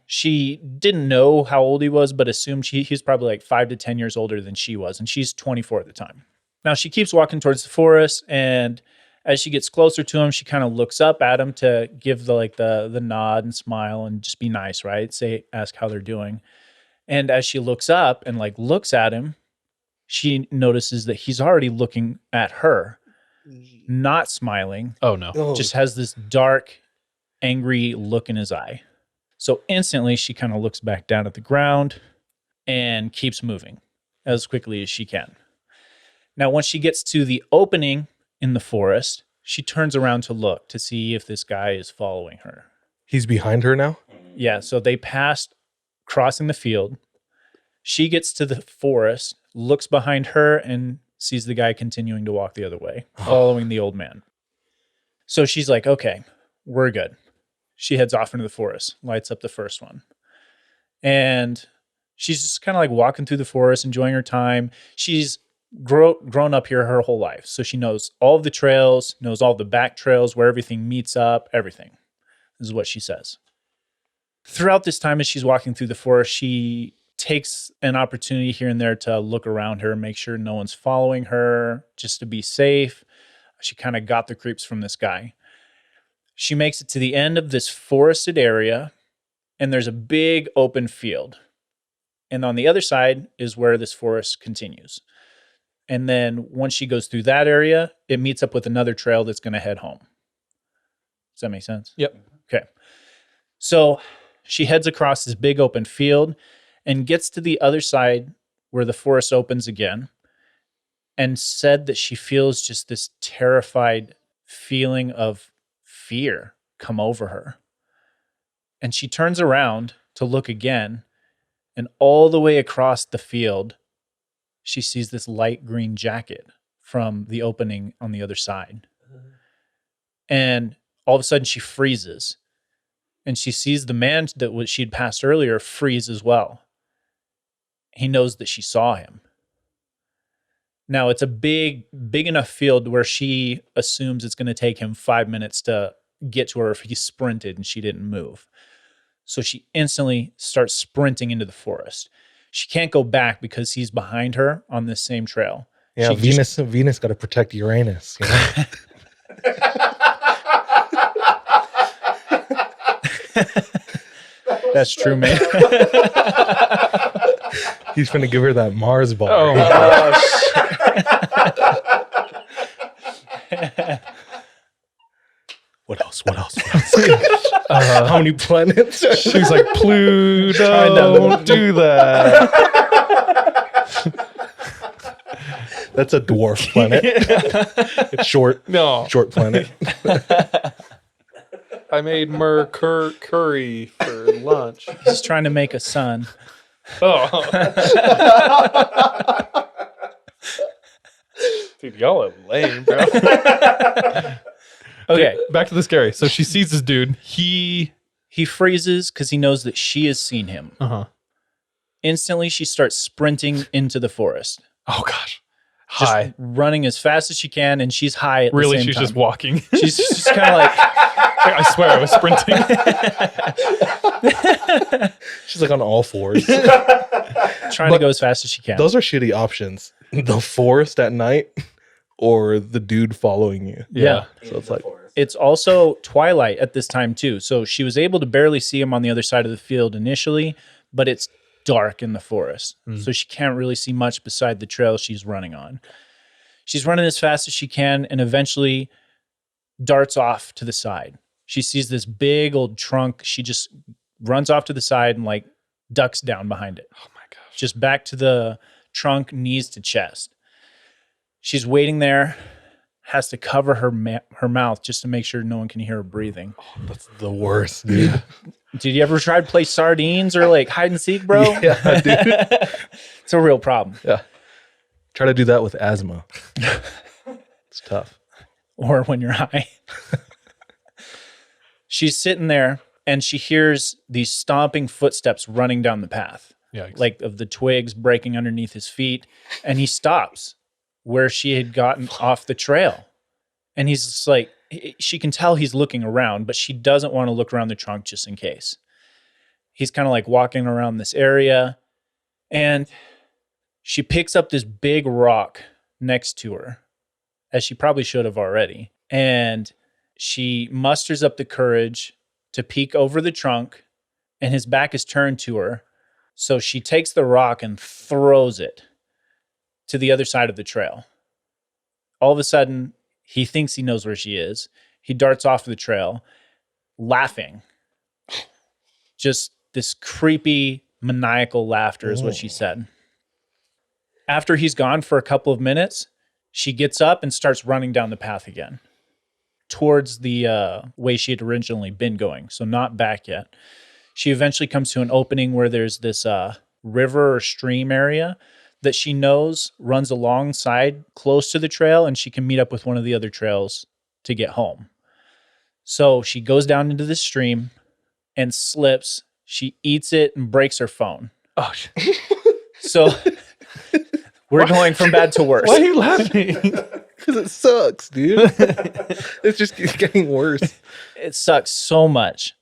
[SPEAKER 3] She didn't know how old he was, but assumed he was probably like 5 to 10 years older than she was. And she's 24 at the time. Now she keeps walking towards the forest. And as she gets closer to him, she kind of looks up at him to give the nod and smile and just be nice, right? Ask how they're doing. And as she looks up and like looks at him, she notices that he's already looking at her, not smiling.
[SPEAKER 1] Oh, no.
[SPEAKER 3] Just has this dark, angry look in his eye. So instantly she kind of looks back down at the ground and keeps moving as quickly as she can. Now, once she gets to the opening in the forest, she turns around to look to see if this guy is following her.
[SPEAKER 2] He's behind her now?
[SPEAKER 3] Yeah, so they passed crossing the field. She gets to the forest, looks behind her, and sees the guy continuing to walk the other way, following the old man. So she's like, okay, we're good. She heads off into the forest, lights up the first one. And she's just kind of like walking through the forest, enjoying her time. She's grown up here her whole life. So she knows all of the trails, knows all the back trails, where everything meets up, everything. This is what she says. Throughout this time, as she's walking through the forest, she takes an opportunity here and there to look around her, make sure no one's following her, just to be safe. She kind of got the creeps from this guy. She makes it to the end of this forested area, and there's a big open field. And on the other side is where this forest continues. And then once she goes through that area, it meets up with another trail that's going to head home. Does that make sense?
[SPEAKER 1] Yep.
[SPEAKER 3] Okay. So she heads across this big open field and gets to the other side where the forest opens again, and said that she feels just this terrified feeling of fear come over her. And she turns around to look again, and all the way across the field, she sees this light green jacket from the opening on the other side. And all of a sudden she freezes, and she sees the man that she'd passed earlier freeze as well. He knows that she saw him. Now, it's a big enough field where she assumes it's going to take him 5 minutes to get to her if he sprinted and she didn't move. So she instantly starts sprinting into the forest. She can't go back because he's behind her on this same trail.
[SPEAKER 2] Yeah,
[SPEAKER 3] She
[SPEAKER 2] Venus got to protect Uranus. You know?
[SPEAKER 3] That's true, man.
[SPEAKER 2] He's going to give her that Mars bar.
[SPEAKER 1] Oh,
[SPEAKER 2] What else? How many planets?
[SPEAKER 1] she's like, Pluto,
[SPEAKER 3] Trying to-
[SPEAKER 1] don't do that.
[SPEAKER 2] That's a dwarf planet. It's short.
[SPEAKER 1] No,
[SPEAKER 2] Short planet.
[SPEAKER 1] I made curry for lunch.
[SPEAKER 3] He's trying to make a son.
[SPEAKER 1] Oh. Dude, y'all are lame, bro.
[SPEAKER 3] Okay.
[SPEAKER 1] Back to the scary. So she sees this dude. He
[SPEAKER 3] freezes because he knows that she has seen him.
[SPEAKER 1] uh-huh.
[SPEAKER 3] Instantly, she starts sprinting into the forest.
[SPEAKER 1] Oh gosh.
[SPEAKER 3] Just
[SPEAKER 1] Hi.
[SPEAKER 3] running as fast as she can, and she's high at
[SPEAKER 1] Really,
[SPEAKER 3] the same
[SPEAKER 1] she's
[SPEAKER 3] time.
[SPEAKER 1] just walking.
[SPEAKER 3] She's just kind of like,
[SPEAKER 1] I swear I was sprinting.
[SPEAKER 2] She's like on all fours.
[SPEAKER 3] trying to go as fast as she can.
[SPEAKER 2] Those are shitty options. The forest at night or the dude following you.
[SPEAKER 3] Yeah.
[SPEAKER 2] So it's like,
[SPEAKER 3] It's also twilight at this time too. So she was able to barely see him on the other side of the field initially, but it's dark in the forest. So she can't really see much beside the trail she's running on. She's running as fast as she can and eventually darts off to the side. She sees this big old trunk. She just runs off to the side and like ducks down behind it.
[SPEAKER 1] Oh my gosh.
[SPEAKER 3] Just back to the trunk, knees to chest. She's waiting there, has to cover her mouth just to make sure no one can hear her breathing.
[SPEAKER 2] that's the worst, dude.
[SPEAKER 3] Did you ever try to play sardines or like hide and seek, bro?
[SPEAKER 2] Yeah, dude.
[SPEAKER 3] It's a real problem.
[SPEAKER 2] Yeah. Try to do that with asthma. It's tough.
[SPEAKER 3] Or when you're high. She's sitting there and she hears these stomping footsteps running down the path,
[SPEAKER 1] Yikes.
[SPEAKER 3] like of the twigs breaking underneath his feet. And he stops where she had gotten off the trail. And he's just like, she can tell he's looking around, but she doesn't want to look around the trunk just in case. He's kind of like walking around this area, and she picks up this big rock next to her, as she probably should have already. And she musters up the courage to peek over the trunk, and his back is turned to her. So she takes the rock and throws it to the other side of the trail. All of a sudden, he thinks he knows where she is. He darts off the trail, laughing. Just this creepy, maniacal laughter is what she said. After he's gone for a couple of minutes, she gets up and starts running down the path again towards the way she had originally been going. So not back yet. She eventually comes to an opening where there's this river or stream area that she knows runs alongside close to the trail, and she can meet up with one of the other trails to get home. So she goes down into the stream and slips. She eats it and breaks her phone.
[SPEAKER 1] Oh,
[SPEAKER 3] So we're going from bad to worse.
[SPEAKER 1] why are you laughing?
[SPEAKER 2] Because it sucks, dude. It's just getting worse.
[SPEAKER 3] It sucks so much.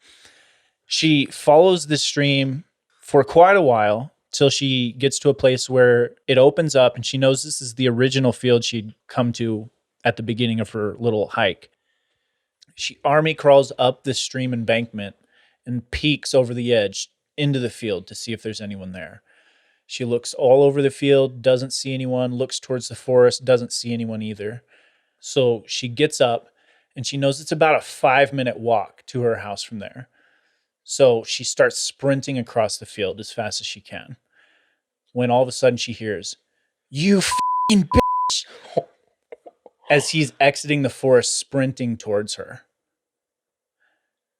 [SPEAKER 3] She follows the stream for quite a while till she gets to a place where it opens up and she knows this is the original field she'd come to at the beginning of her little hike. She army crawls up this stream embankment and peeks over the edge into the field to see if there's anyone there. She looks all over the field, doesn't see anyone, looks towards the forest, doesn't see anyone either. So she gets up and she knows it's about a 5-minute walk to her house from there. So she starts sprinting across the field as fast as she can. When all of a sudden she hears, "You f***ing bitch," as he's exiting the forest, sprinting towards her.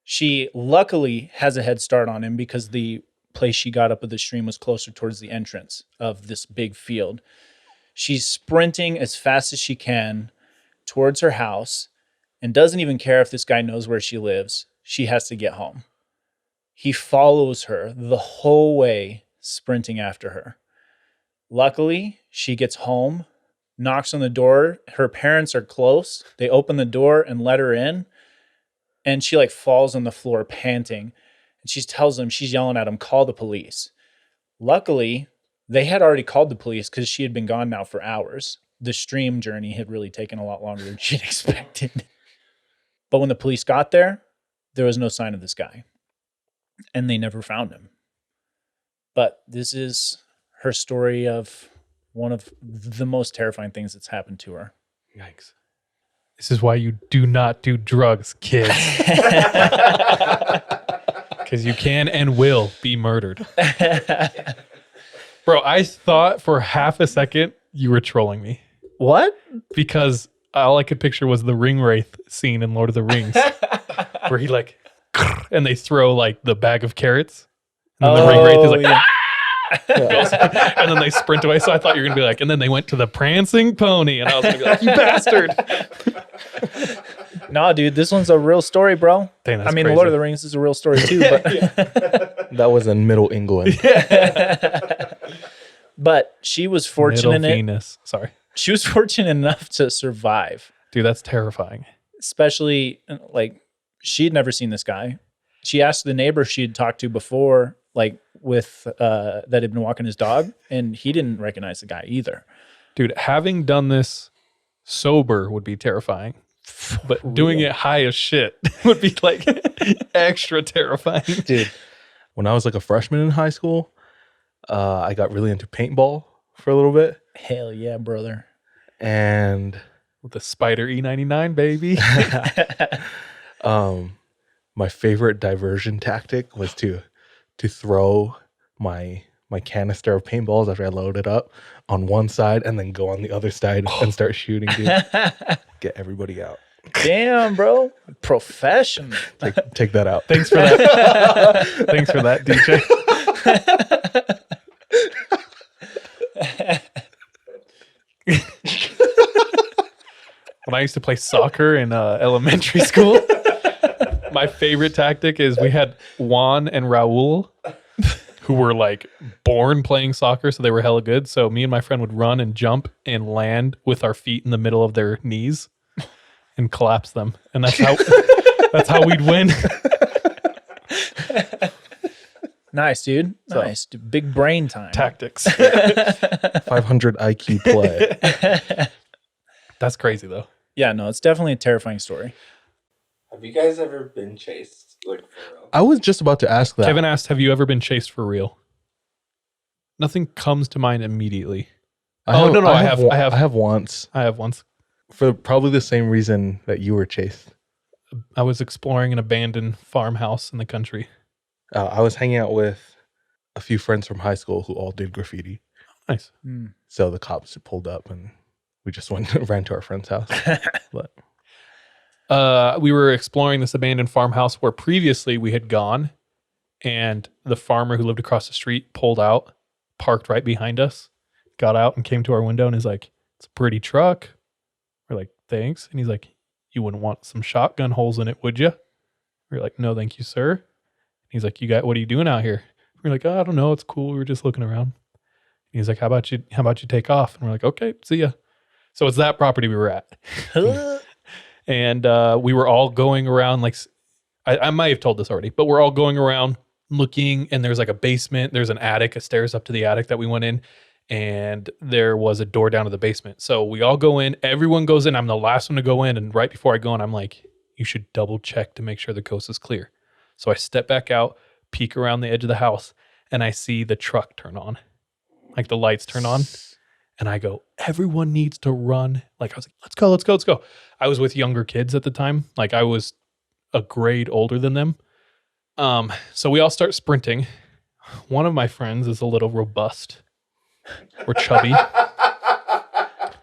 [SPEAKER 3] She luckily has a head start on him because the place she got up at the stream was closer towards the entrance of this big field. She's sprinting as fast as she can towards her house and doesn't even care if this guy knows where she lives. She has to get home. He follows her the whole way, sprinting after her. Luckily, she gets home, knocks on the door. Her parents are close. They open the door and let her in. And she like falls on the floor panting. And she tells them, she's yelling at him, "Call the police." Luckily, they had already called the police because she had been gone now for hours. The stream journey had really taken a lot longer than she'd expected. But when the police got there was no sign of this guy. And they never found him. But this is her story of one of the most terrifying things that's happened to her.
[SPEAKER 1] Yikes. This is why you do not do drugs, kids. Because you can and will be murdered. Bro, I thought for half a second you were trolling me.
[SPEAKER 3] What?
[SPEAKER 1] Because all I could picture was the ring wraith scene in Lord of the Rings. Where he like, and they throw like the bag of carrots. And then the ring wraith is like,
[SPEAKER 3] yeah.
[SPEAKER 1] and then they sprint away. So I thought you were going to be like, and then they went to the prancing pony. And I was going to be like, you bastard.
[SPEAKER 3] Nah, dude, this one's a real story, bro.
[SPEAKER 1] Dang, that's
[SPEAKER 3] I mean,
[SPEAKER 1] crazy.
[SPEAKER 3] Lord of the Rings is a real story too. But,
[SPEAKER 2] That was in Middle England.
[SPEAKER 3] but she was fortunate.
[SPEAKER 1] Middle Venus. Sorry.
[SPEAKER 3] She was fortunate enough to survive.
[SPEAKER 1] Dude, that's terrifying.
[SPEAKER 3] Especially like she'd never seen this guy. She asked the neighbor she'd talked to before, like with that had been walking his dog, and he didn't recognize the guy either.
[SPEAKER 1] Dude, having done this sober would be terrifying. But doing it high as shit would be like extra terrifying.
[SPEAKER 2] Dude, when I was like a freshman in high school, I got really into paintball for a little bit.
[SPEAKER 3] Hell yeah, brother.
[SPEAKER 2] And
[SPEAKER 1] With the Spider E99, baby.
[SPEAKER 2] my favorite diversion tactic was to throw my canister of paintballs after I loaded up on one side and then go on the other side and start shooting, dude. Get everybody out.
[SPEAKER 3] Damn, bro. Professional.
[SPEAKER 2] Take that out.
[SPEAKER 1] Thanks for that. Thanks for that, DJ. When I used to play soccer in elementary school, my favorite tactic is we had Juan and Raul, who were like born playing soccer, so they were hella good. So me and my friend would run and jump and land with our feet in the middle of their knees and collapse them, and that's how we'd win.
[SPEAKER 3] Nice, dude. Nice. Big brain time.
[SPEAKER 1] Tactics.
[SPEAKER 2] 500 IQ play.
[SPEAKER 1] That's crazy though.
[SPEAKER 3] Yeah, no, it's definitely a terrifying story.
[SPEAKER 4] Have you guys ever been chased? Like for real?
[SPEAKER 2] I was just about to ask that.
[SPEAKER 1] Kevin asked, "Have you ever been chased for real?" Nothing comes to mind immediately. I have
[SPEAKER 2] once,
[SPEAKER 1] I have once.
[SPEAKER 2] for probably the same reason that you were chased.
[SPEAKER 1] I was exploring an abandoned farmhouse in the country.
[SPEAKER 2] I was hanging out with a few friends from high school who all did graffiti.
[SPEAKER 1] Nice.
[SPEAKER 2] So the cops pulled up and we just ran to our friend's house. But
[SPEAKER 1] We were exploring this abandoned farmhouse where previously we had gone, and the farmer who lived across the street pulled out, parked right behind us, got out and came to our window and is like, "It's a pretty truck." We're like, "Thanks." And he's like, You wouldn't want some shotgun holes in it, would you? We're like, no, thank you, sir. He's like, what are you doing out here? We're like, oh, I don't know. It's cool. We were just looking around. He's like, how about you take off? And we're like, okay, see ya. So it's that property we were at. And we were all going around, like, I might have told this already, but we're all going around looking, and there's like a basement. There's an attic, a stairs up to the attic that we went in, and there was a door down to the basement. So we all go in. Everyone goes in. I'm the last one to go in. And right before I go in, I'm like, you should double check to make sure the coast is clear. So I step back out, peek around the edge of the house, and I see the truck turn on. Like the lights turn on. And I go, everyone needs to run. Like I was like, let's go. I was with younger kids at the time. Like I was a grade older than them. So we all start sprinting. One of my friends is a little robust or chubby.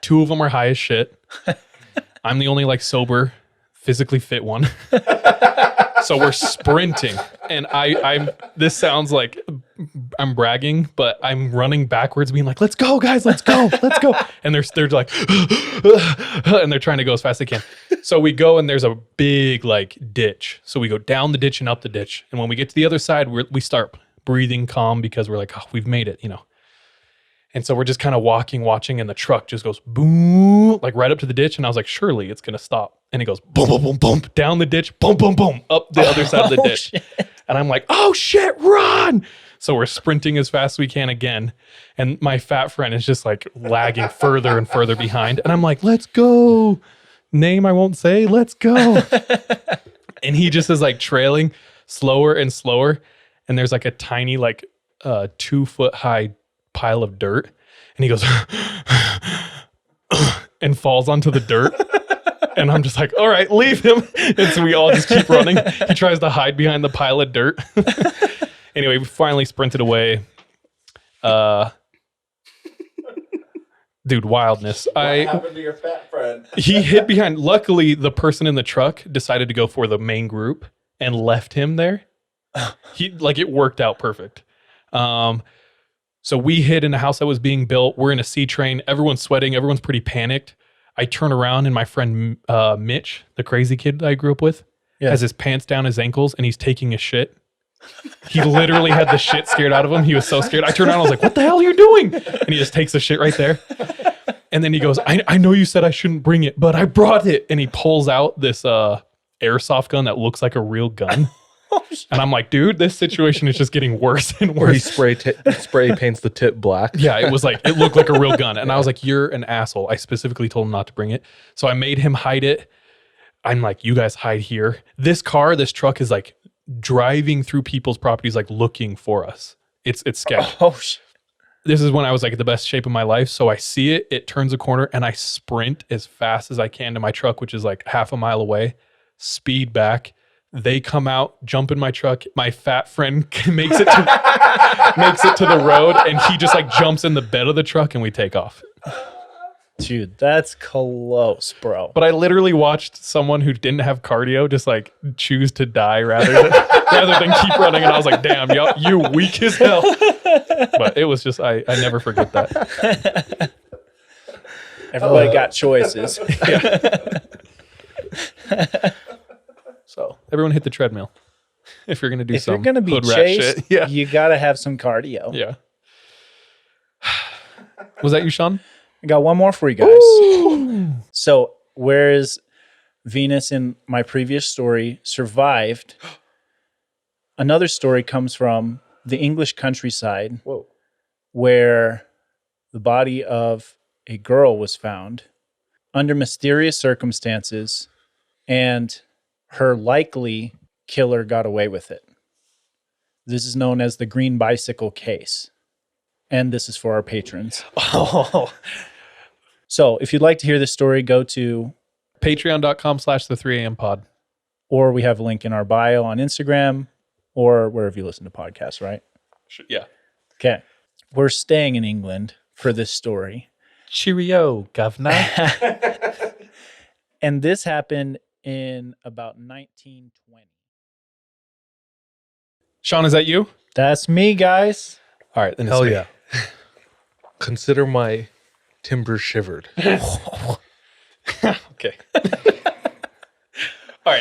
[SPEAKER 1] Two of them are high as shit. I'm the only like sober, physically fit one. So we're sprinting, and I'm this sounds like I'm bragging, but I'm running backwards being like, let's go guys, let's go. And they're like, and they're trying to go as fast as they can. So we go, and there's a big like ditch. So we go down the ditch and up the ditch. And when we get to the other side, we start breathing calm because we're like, oh, we've made it, And so we're just kind of watching, and the truck just goes boom, like right up to the ditch. And I was like, surely it's going to stop. And it goes boom, boom, boom, boom, down the ditch, boom, boom, boom, up the other side of the ditch.
[SPEAKER 3] Shit.
[SPEAKER 1] And I'm like, oh shit, run. So we're sprinting as fast as we can again. And my fat friend is just like lagging further and further behind. And I'm like, let's go. Name I won't say, let's go. And he just is like trailing slower and slower. And there's like a tiny, like 2 foot high pile of dirt, and he goes and falls onto the dirt. And I'm just like, all right, leave him. And so we all just keep running. He tries to hide behind the pile of dirt. Anyway, we finally sprinted away. Dude, wildness.
[SPEAKER 4] What happened to your fat friend?
[SPEAKER 1] He hid behind. Luckily, the person in the truck decided to go for the main group and left him there. It worked out perfect. So we hid in a house that was being built. We're in a C train. Everyone's sweating. Everyone's pretty panicked. I turn around, and my friend Mitch, the crazy kid that I grew up with, has his pants down his ankles, and he's taking a shit. He literally had the shit scared out of him. He was so scared. I turned around, I was like, what the hell are you doing? And he just takes the shit right there. And then he goes, I know you said I shouldn't bring it, but I brought it. And he pulls out this airsoft gun that looks like a real gun. And I'm like, dude, this situation is just getting worse and
[SPEAKER 2] Where he
[SPEAKER 1] worse.
[SPEAKER 2] spray paints the tip black.
[SPEAKER 1] Yeah, it looked like a real gun. And I was like, you're an asshole. I specifically told him not to bring it. So I made him hide it. I'm like, you guys hide here. This truck is like driving through people's properties, like looking for us. It's sketchy.
[SPEAKER 3] Oh, shit.
[SPEAKER 1] This is when I was like in the best shape of my life. So I see it, it turns a corner, and I sprint as fast as I can to my truck, which is like half a mile away, speed back. They come out, jump in my truck. My fat friend makes it to the road, and he just like jumps in the bed of the truck, and we take off.
[SPEAKER 3] Dude, that's close, bro.
[SPEAKER 1] But I literally watched someone who didn't have cardio just like choose to die rather than keep running. And I was like, damn, you weak as hell. But it was just, I never forget that.
[SPEAKER 3] Everybody got choices.
[SPEAKER 1] So everyone hit the treadmill if you're going to do
[SPEAKER 3] If you're
[SPEAKER 1] some
[SPEAKER 3] going to be
[SPEAKER 1] hood rat
[SPEAKER 3] chased,
[SPEAKER 1] shit. Yeah.
[SPEAKER 3] you got to have some cardio.
[SPEAKER 1] Yeah. Was that you, Sean?
[SPEAKER 3] I got one more for you guys. So, whereas Venus in my previous story survived, another story comes from the English countryside.
[SPEAKER 1] Whoa.
[SPEAKER 3] Where the body of a girl was found under mysterious circumstances, and her likely killer got away with it. This is known as the green bicycle case. And this is for our patrons.
[SPEAKER 1] Oh.
[SPEAKER 3] So if you'd like to hear this story, go to
[SPEAKER 1] Patreon.com/the3am pod.
[SPEAKER 3] or we have a link in our bio on Instagram or wherever you listen to podcasts, right?
[SPEAKER 1] Yeah.
[SPEAKER 3] Okay. We're staying in England for this story.
[SPEAKER 1] Cheerio, governor.
[SPEAKER 3] And this happened in about 1920.
[SPEAKER 1] Sean, is that you?
[SPEAKER 3] That's me, guys.
[SPEAKER 1] All right. Then it's
[SPEAKER 2] Hell
[SPEAKER 1] me.
[SPEAKER 2] yeah. Consider my timber shivered.
[SPEAKER 1] Okay.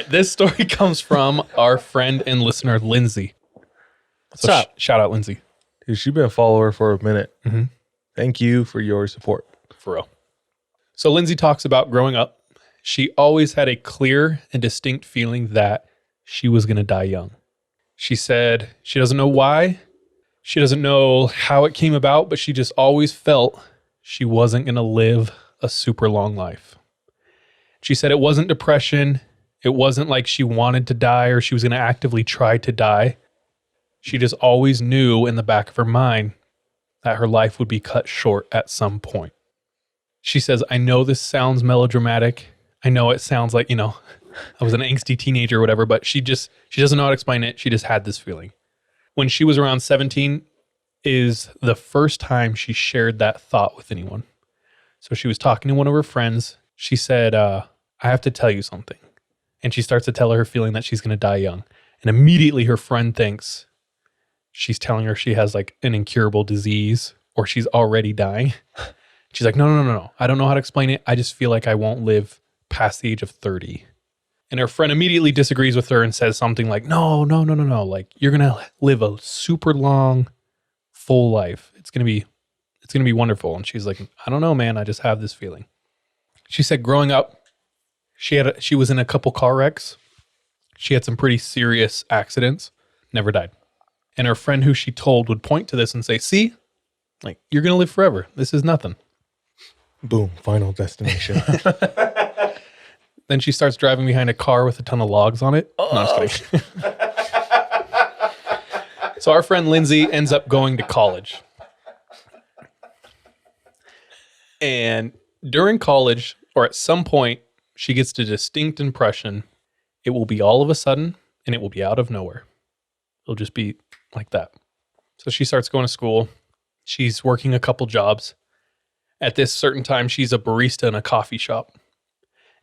[SPEAKER 1] right. This story comes from our friend and listener, Lindsay.
[SPEAKER 3] What's up?
[SPEAKER 1] Shout out, Lindsay.
[SPEAKER 2] Dude, she's been a follower for a minute.
[SPEAKER 1] Mm-hmm.
[SPEAKER 2] Thank you for your support.
[SPEAKER 1] For real. So Lindsay talks about growing up. She always had a clear and distinct feeling that she was going to die young. She said she doesn't know why. She doesn't know how it came about, but she just always felt she wasn't going to live a super long life. She said it wasn't depression. It wasn't like she wanted to die or she was going to actively try to die. She just always knew in the back of her mind that her life would be cut short at some point. She says, I know this sounds melodramatic. I know it sounds like, I was an angsty teenager or whatever, but she doesn't know how to explain it. She just had this feeling. When she was around 17 is the first time she shared that thought with anyone. So she was talking to one of her friends. She said, I have to tell you something. And she starts to tell her feeling that she's going to die young. And immediately her friend thinks she's telling her she has like an incurable disease or she's already dying. She's like, no. I don't know how to explain it. I just feel like I won't live past the age of 30. And her friend immediately disagrees with her and says something like, no. Like, you're going to live a super long, full life. It's going to be wonderful. And she's like, I don't know, man. I just have this feeling. She said growing up, she was in a couple car wrecks. She had some pretty serious accidents, never died. And her friend who she told would point to this and say, see, like, you're going to live forever. This is nothing.
[SPEAKER 2] Boom, final destination.
[SPEAKER 1] Then she starts driving behind a car with a ton of logs on it. No, I'm just kidding. So our friend Lindsay ends up going to college. And during college, or at some point, she gets the distinct impression it will be all of a sudden and it will be out of nowhere. It'll just be like that. So she starts going to school. She's working a couple jobs. At this certain time, she's a barista in a coffee shop.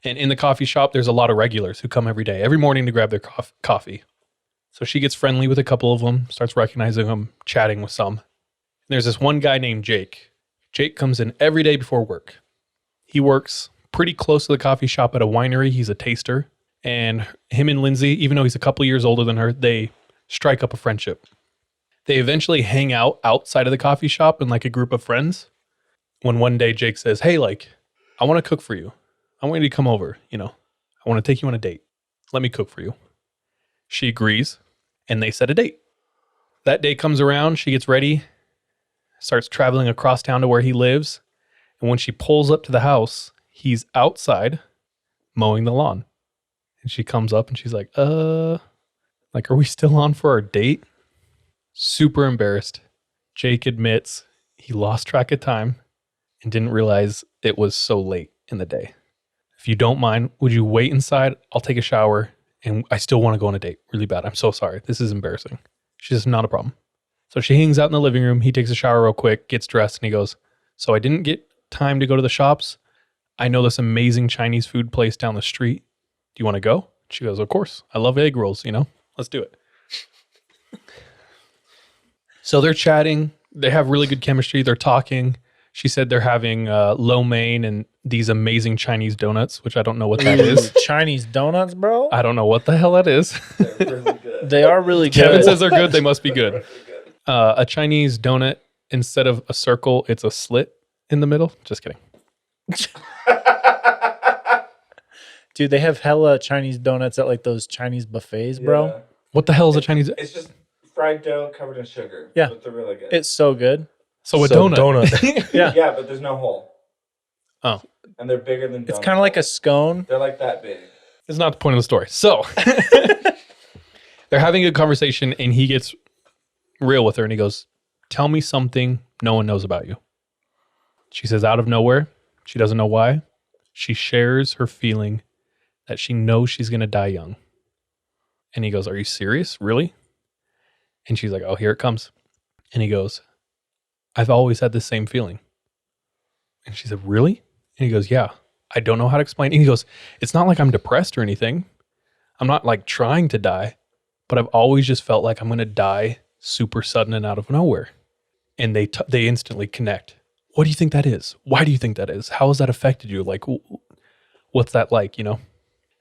[SPEAKER 1] And in the coffee shop, there's a lot of regulars who come every day, every morning to grab their coffee. So she gets friendly with a couple of them, starts recognizing them, chatting with some. And there's this one guy named Jake. Jake comes in every day before work. He works pretty close to the coffee shop at a winery. He's a taster. And him and Lindsay, even though he's a couple years older than her, they strike up a friendship. They eventually hang out outside of the coffee shop in like a group of friends. When one day Jake says, hey, like, I want to cook for you. I want you to come over, I want to take you on a date. Let me cook for you. She agrees, and they set a date. That day comes around, she gets ready, starts traveling across town to where he lives, and when she pulls up to the house, he's outside mowing the lawn. And she comes up and she's like, are we still on for our date? Super embarrassed. Jake admits he lost track of time and didn't realize it was so late in the day. If you don't mind, would you wait inside? I'll take a shower, and I still want to go on a date really bad. I'm so sorry. This is embarrassing. She says, not a problem. So she hangs out in the living room. He takes a shower real quick, gets dressed, and he goes, so I didn't get time to go to the shops. I know this amazing Chinese food place down the street. Do you want to go? She goes, of course. I love egg rolls, Let's do it. So they're chatting. They have really good chemistry. They're talking. She said they're having lo mein and these amazing Chinese donuts, which I don't know what that is.
[SPEAKER 3] Chinese donuts, bro?
[SPEAKER 1] I don't know what the hell that is.
[SPEAKER 4] They're really good.
[SPEAKER 3] They are really good.
[SPEAKER 1] Kevin says they're good. They must be good. A Chinese donut, instead of a circle, it's a slit in the middle. Just kidding.
[SPEAKER 3] Dude, they have hella Chinese donuts at like those Chinese buffets, bro.
[SPEAKER 4] Yeah.
[SPEAKER 1] What the hell is a Chinese?
[SPEAKER 4] It's just fried dough covered in sugar.
[SPEAKER 3] Yeah.
[SPEAKER 4] But they're really good.
[SPEAKER 3] It's so good.
[SPEAKER 1] So a donut.
[SPEAKER 3] Yeah.
[SPEAKER 4] Yeah, but there's no hole.
[SPEAKER 1] Oh.
[SPEAKER 4] And they're bigger than donuts.
[SPEAKER 3] It's kind of like a scone.
[SPEAKER 4] They're like that big.
[SPEAKER 1] It's not the point of the story. So they're having a conversation and he gets real with her and he goes, tell me something no one knows about you. She says out of nowhere, she doesn't know why, she shares her feeling that she knows she's going to die young. And he goes, are you serious? Really? And she's like, oh, here it comes. And he goes, I've always had the same feeling. And she said, really? And he goes, yeah, I don't know how to explain. And he goes, it's not like I'm depressed or anything. I'm not like trying to die, but I've always just felt like I'm going to die super sudden and out of nowhere. And they instantly connect. What do you think that is? Why do you think that is? How has that affected you? Like, what's that like, you know?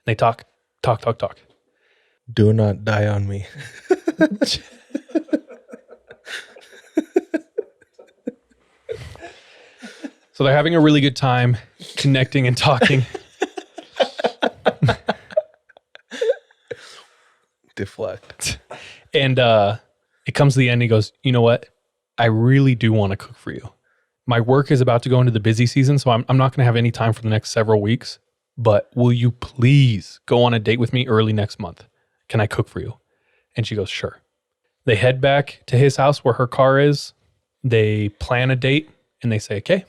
[SPEAKER 1] They talk. Talk.
[SPEAKER 2] Do not die on me.
[SPEAKER 1] So they're having a really good time connecting and talking.
[SPEAKER 2] Deflect.
[SPEAKER 1] And it comes to the end. He goes, you know what? I really do want to cook for you. My work is about to go into the busy season, so I'm not going to have any time for the next several weeks. But will you please go on a date with me early next month? Can I cook for you? And she goes, sure. They head back to his house where her car is. They plan a date and they say, okay,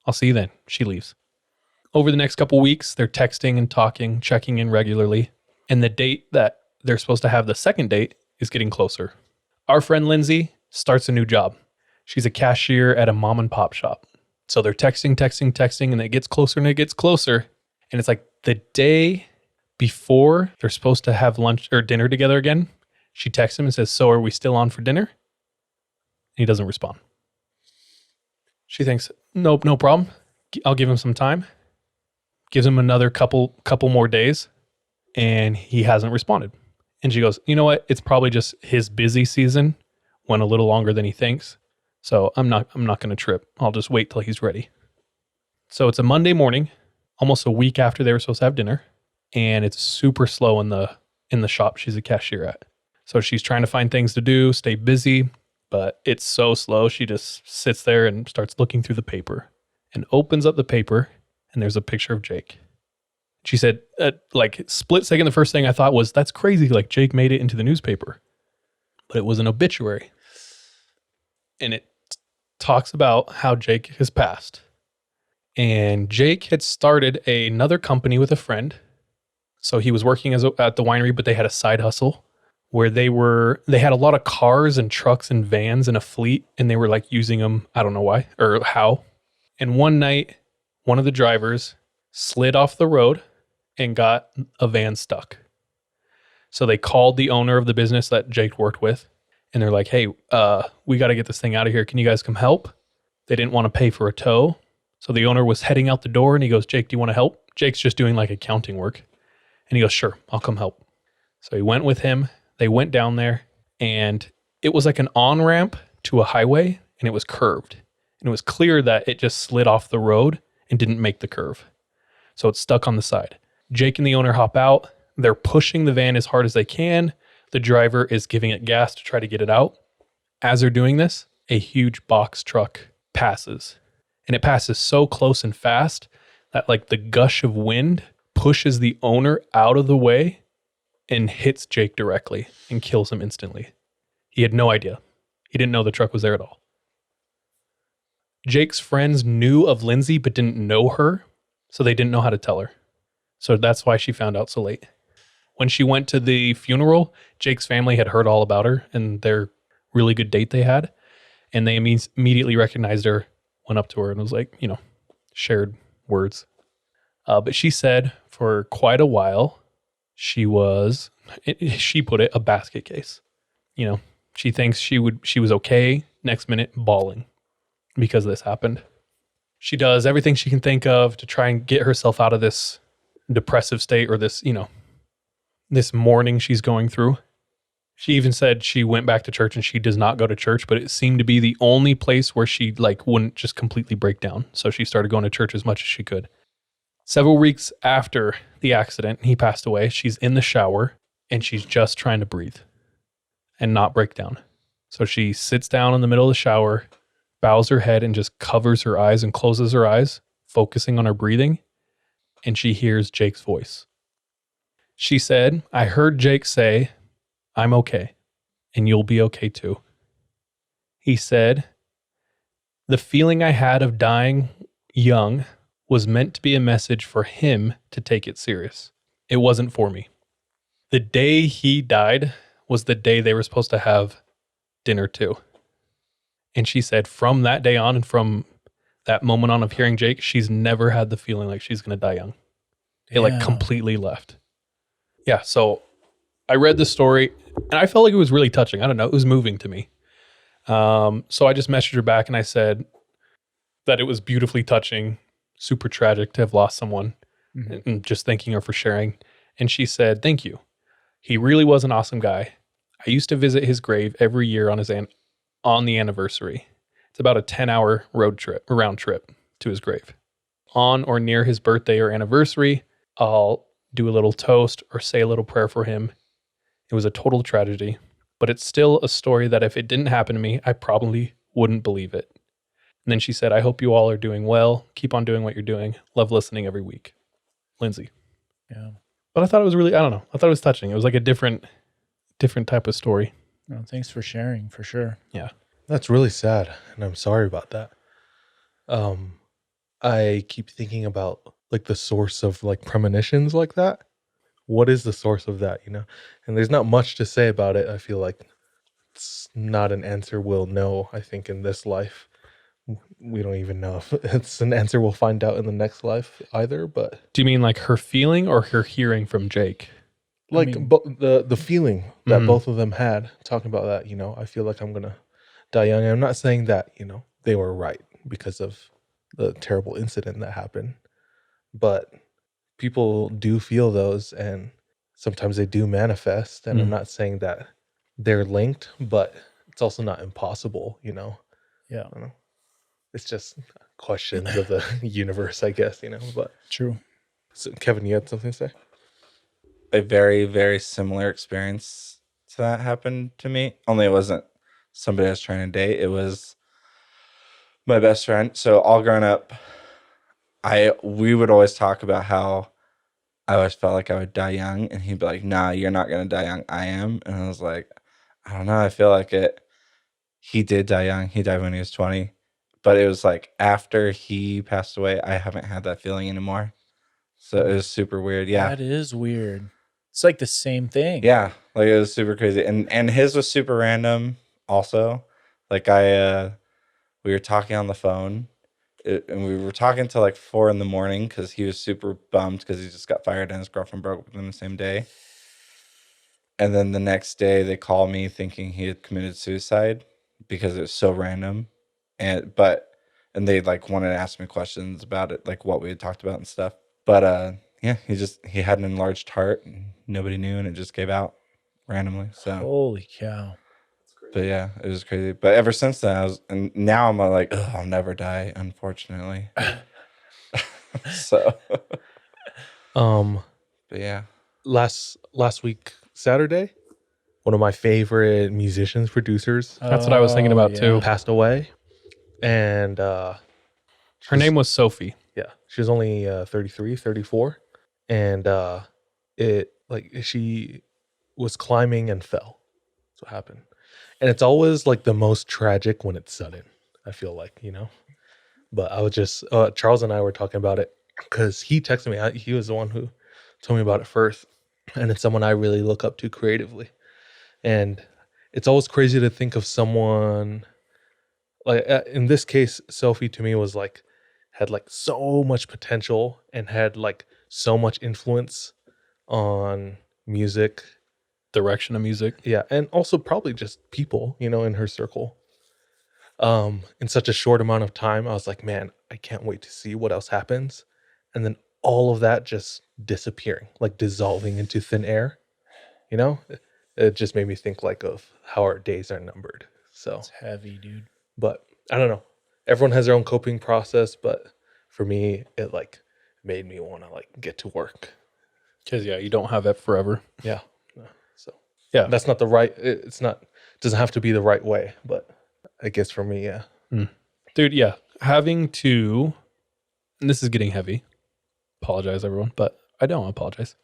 [SPEAKER 1] I'll see you then. She leaves. Over the next couple weeks, they're texting and talking, checking in regularly. And the date that they're supposed to have, the second date, is getting closer. Our friend Lindsay starts a new job. She's a cashier at a mom and pop shop. So they're texting, and it gets closer and it gets closer. And it's like the day before they're supposed to have lunch or dinner together again, she texts him and says, so are we still on for dinner? And he doesn't respond. She thinks, nope, no problem. I'll give him some time. Gives him another couple more days, and he hasn't responded. And she goes, you know what? It's probably just his busy season went a little longer than he thinks. So I'm not going to trip. I'll just wait till he's ready. So it's a Monday morning, almost a week after they were supposed to have dinner, and it's super slow in the shop she's a cashier at. So she's trying to find things to do, stay busy, but it's so slow. She just sits there and starts looking through the paper and opens up the paper, and there's a picture of Jake. She said, like split second, the first thing I thought was, that's crazy. Like Jake made it into the newspaper, but it was an obituary. And it talks about how Jake has passed. And Jake had started another company with a friend. So he was working at the winery, but they had a side hustle where they had a lot of cars and trucks and vans in a fleet, and they were like using them. I don't know why or how. And one night, one of the drivers slid off the road and got a van stuck. So they called the owner of the business that Jake worked with, and they're like, hey, we got to get this thing out of here. Can you guys come help? They didn't want to pay for a tow. So the owner was heading out the door, and he goes, Jake, do you want to help? Jake's just doing like accounting work. And he goes, sure, I'll come help. So he went with him. They went down there, and it was like an on-ramp to a highway, and it was curved. And it was clear that it just slid off the road and didn't make the curve. So it's stuck on the side. Jake and the owner hop out. They're pushing the van as hard as they can. The driver is giving it gas to try to get it out. As they're doing this, a huge box truck passes. And it passes so close and fast that like the gush of wind pushes the owner out of the way and hits Jake directly and kills him instantly. He had no idea. He didn't know the truck was there at all. Jake's friends knew of Lindsay but didn't know her, so they didn't know how to tell her. So that's why she found out so late. When she went to the funeral, Jake's family had heard all about her and their really good date they had, and they immediately recognized her, went up to her and was like, shared words. But she said for quite a while, she put it, a basket case. She thinks she was okay. Next minute, bawling because this happened. She does everything she can think of to try and get herself out of this depressive state or this, this mourning she's going through. She even said she went back to church and she does not go to church, but it seemed to be the only place where she wouldn't just completely break down. So she started going to church as much as she could. Several weeks after the accident, he passed away. She's in the shower and she's just trying to breathe and not break down. So she sits down in the middle of the shower, bows her head and just covers her eyes and closes her eyes, focusing on her breathing. And she hears Jake's voice. She said, I heard Jake say, I'm okay, and you'll be okay too. He said, the feeling I had of dying young was meant to be a message for him to take it serious. It wasn't for me. The day he died was the day they were supposed to have dinner too. And she said from that day on and from that moment on of hearing Jake, she's never had the feeling like she's going to die young. It completely left. Yeah, so I read the story and I felt like it was really touching. I don't know, it was moving to me. So I just messaged her back and I said that it was beautifully touching, super tragic to have lost someone, and just thanking her for sharing. And she said, "Thank you. He really was an awesome guy. I used to visit his grave every year on the anniversary. It's about a 10-hour round trip to his grave. On or near his birthday or anniversary, I'll do a little toast or say a little prayer for him. It was a total tragedy, but it's still a story that if it didn't happen to me, I probably wouldn't believe it." And then she said, "I hope you all are doing well. Keep on doing what you're doing. Love listening every week. Lindsay."
[SPEAKER 3] Yeah.
[SPEAKER 1] But I thought it was really, I don't know. I thought it was touching. It was like a different type of story.
[SPEAKER 3] No, thanks for sharing, for sure.
[SPEAKER 1] Yeah.
[SPEAKER 2] That's really sad, and I'm sorry about that. I keep thinking about like the source of like premonitions like that. What is the source of that, you know? And there's not much to say about it. I feel like it's not an answer we'll know, I think, in this life. We don't even know if it's an answer we'll find out in the next life either, but
[SPEAKER 1] Do you mean like her feeling or her hearing from Jake?
[SPEAKER 2] like
[SPEAKER 3] mean-
[SPEAKER 2] the feeling that
[SPEAKER 1] Mhm.
[SPEAKER 2] both of them had talking about that, you know, I feel like I'm gonna die young. And I'm not saying that, you know, they were right because of the terrible incident that happened, but people do feel those and sometimes they do manifest. And I'm
[SPEAKER 1] Mm.
[SPEAKER 2] not saying that they're linked, but it's also not impossible, you know.
[SPEAKER 3] Yeah.
[SPEAKER 2] I don't know. It's just questions of the universe, I guess, you know. But
[SPEAKER 3] True.
[SPEAKER 2] so, Kevin, you had something to say?
[SPEAKER 4] A very, very similar experience to that happened to me. Only it wasn't somebody I was trying to date. It was my best friend. So all grown up, we would always talk about how I always felt like I would die young, and he'd be like, "Nah, you're not gonna die young. I am." And I was like, I don't know. I feel like it. He did die young. He died when he was 20, but it was like after he passed away, I haven't had that feeling anymore. So it was super weird. Yeah.
[SPEAKER 3] That is weird. It's like the same thing.
[SPEAKER 4] Yeah, like it was super crazy, and his was super random. Also, like we were talking on the phone, and we were talking till like 4 a.m. because he was super bummed because he just got fired and his girlfriend broke up with him the same day. And then the next day, they called me thinking he had committed suicide because it was so random, and they like wanted to ask me questions about it, like what we had talked about and stuff. But yeah, he had an enlarged heart and nobody knew, and it just gave out randomly. So,
[SPEAKER 3] Holy cow.
[SPEAKER 4] but yeah, it was crazy. But ever since then, and now I'm like, ugh, I'll never die, unfortunately. So, but yeah,
[SPEAKER 2] Last week Saturday, one of my favorite musicians, producers,
[SPEAKER 1] That's what I was thinking about too.
[SPEAKER 2] passed away, and
[SPEAKER 1] Her name was Sophie.
[SPEAKER 2] yeah, she was only 33, 34, and she was climbing and fell. That's what happened. And it's always like the most tragic when it's sudden, I feel like, you know. But I was just Charles and I were talking about it because he texted me. He was the one who told me about it first, and it's someone I really look up to creatively. And it's always crazy to think of someone like in this case, Sophie to me was like had like so much potential and had like so much influence on music.
[SPEAKER 1] Direction of music.
[SPEAKER 2] Yeah, and also probably just people, you know, in her circle. In such a short amount of time, I was like, man, I can't wait to see what else happens. And then all of that just disappearing, like dissolving into thin air. You know, it just made me think like of how our days are numbered. So,
[SPEAKER 3] It's heavy, dude.
[SPEAKER 2] but I don't know. Everyone has their own coping process, but for me, it like made me want to like get to work.
[SPEAKER 1] Because yeah, you don't have it forever.
[SPEAKER 2] Yeah. So
[SPEAKER 1] Yeah.
[SPEAKER 2] that's not the right. It's not. It doesn't have to be the right way, but I guess for me, yeah.
[SPEAKER 1] Dude, yeah. Having to, and this is getting heavy. Apologize, everyone, but I don't apologize.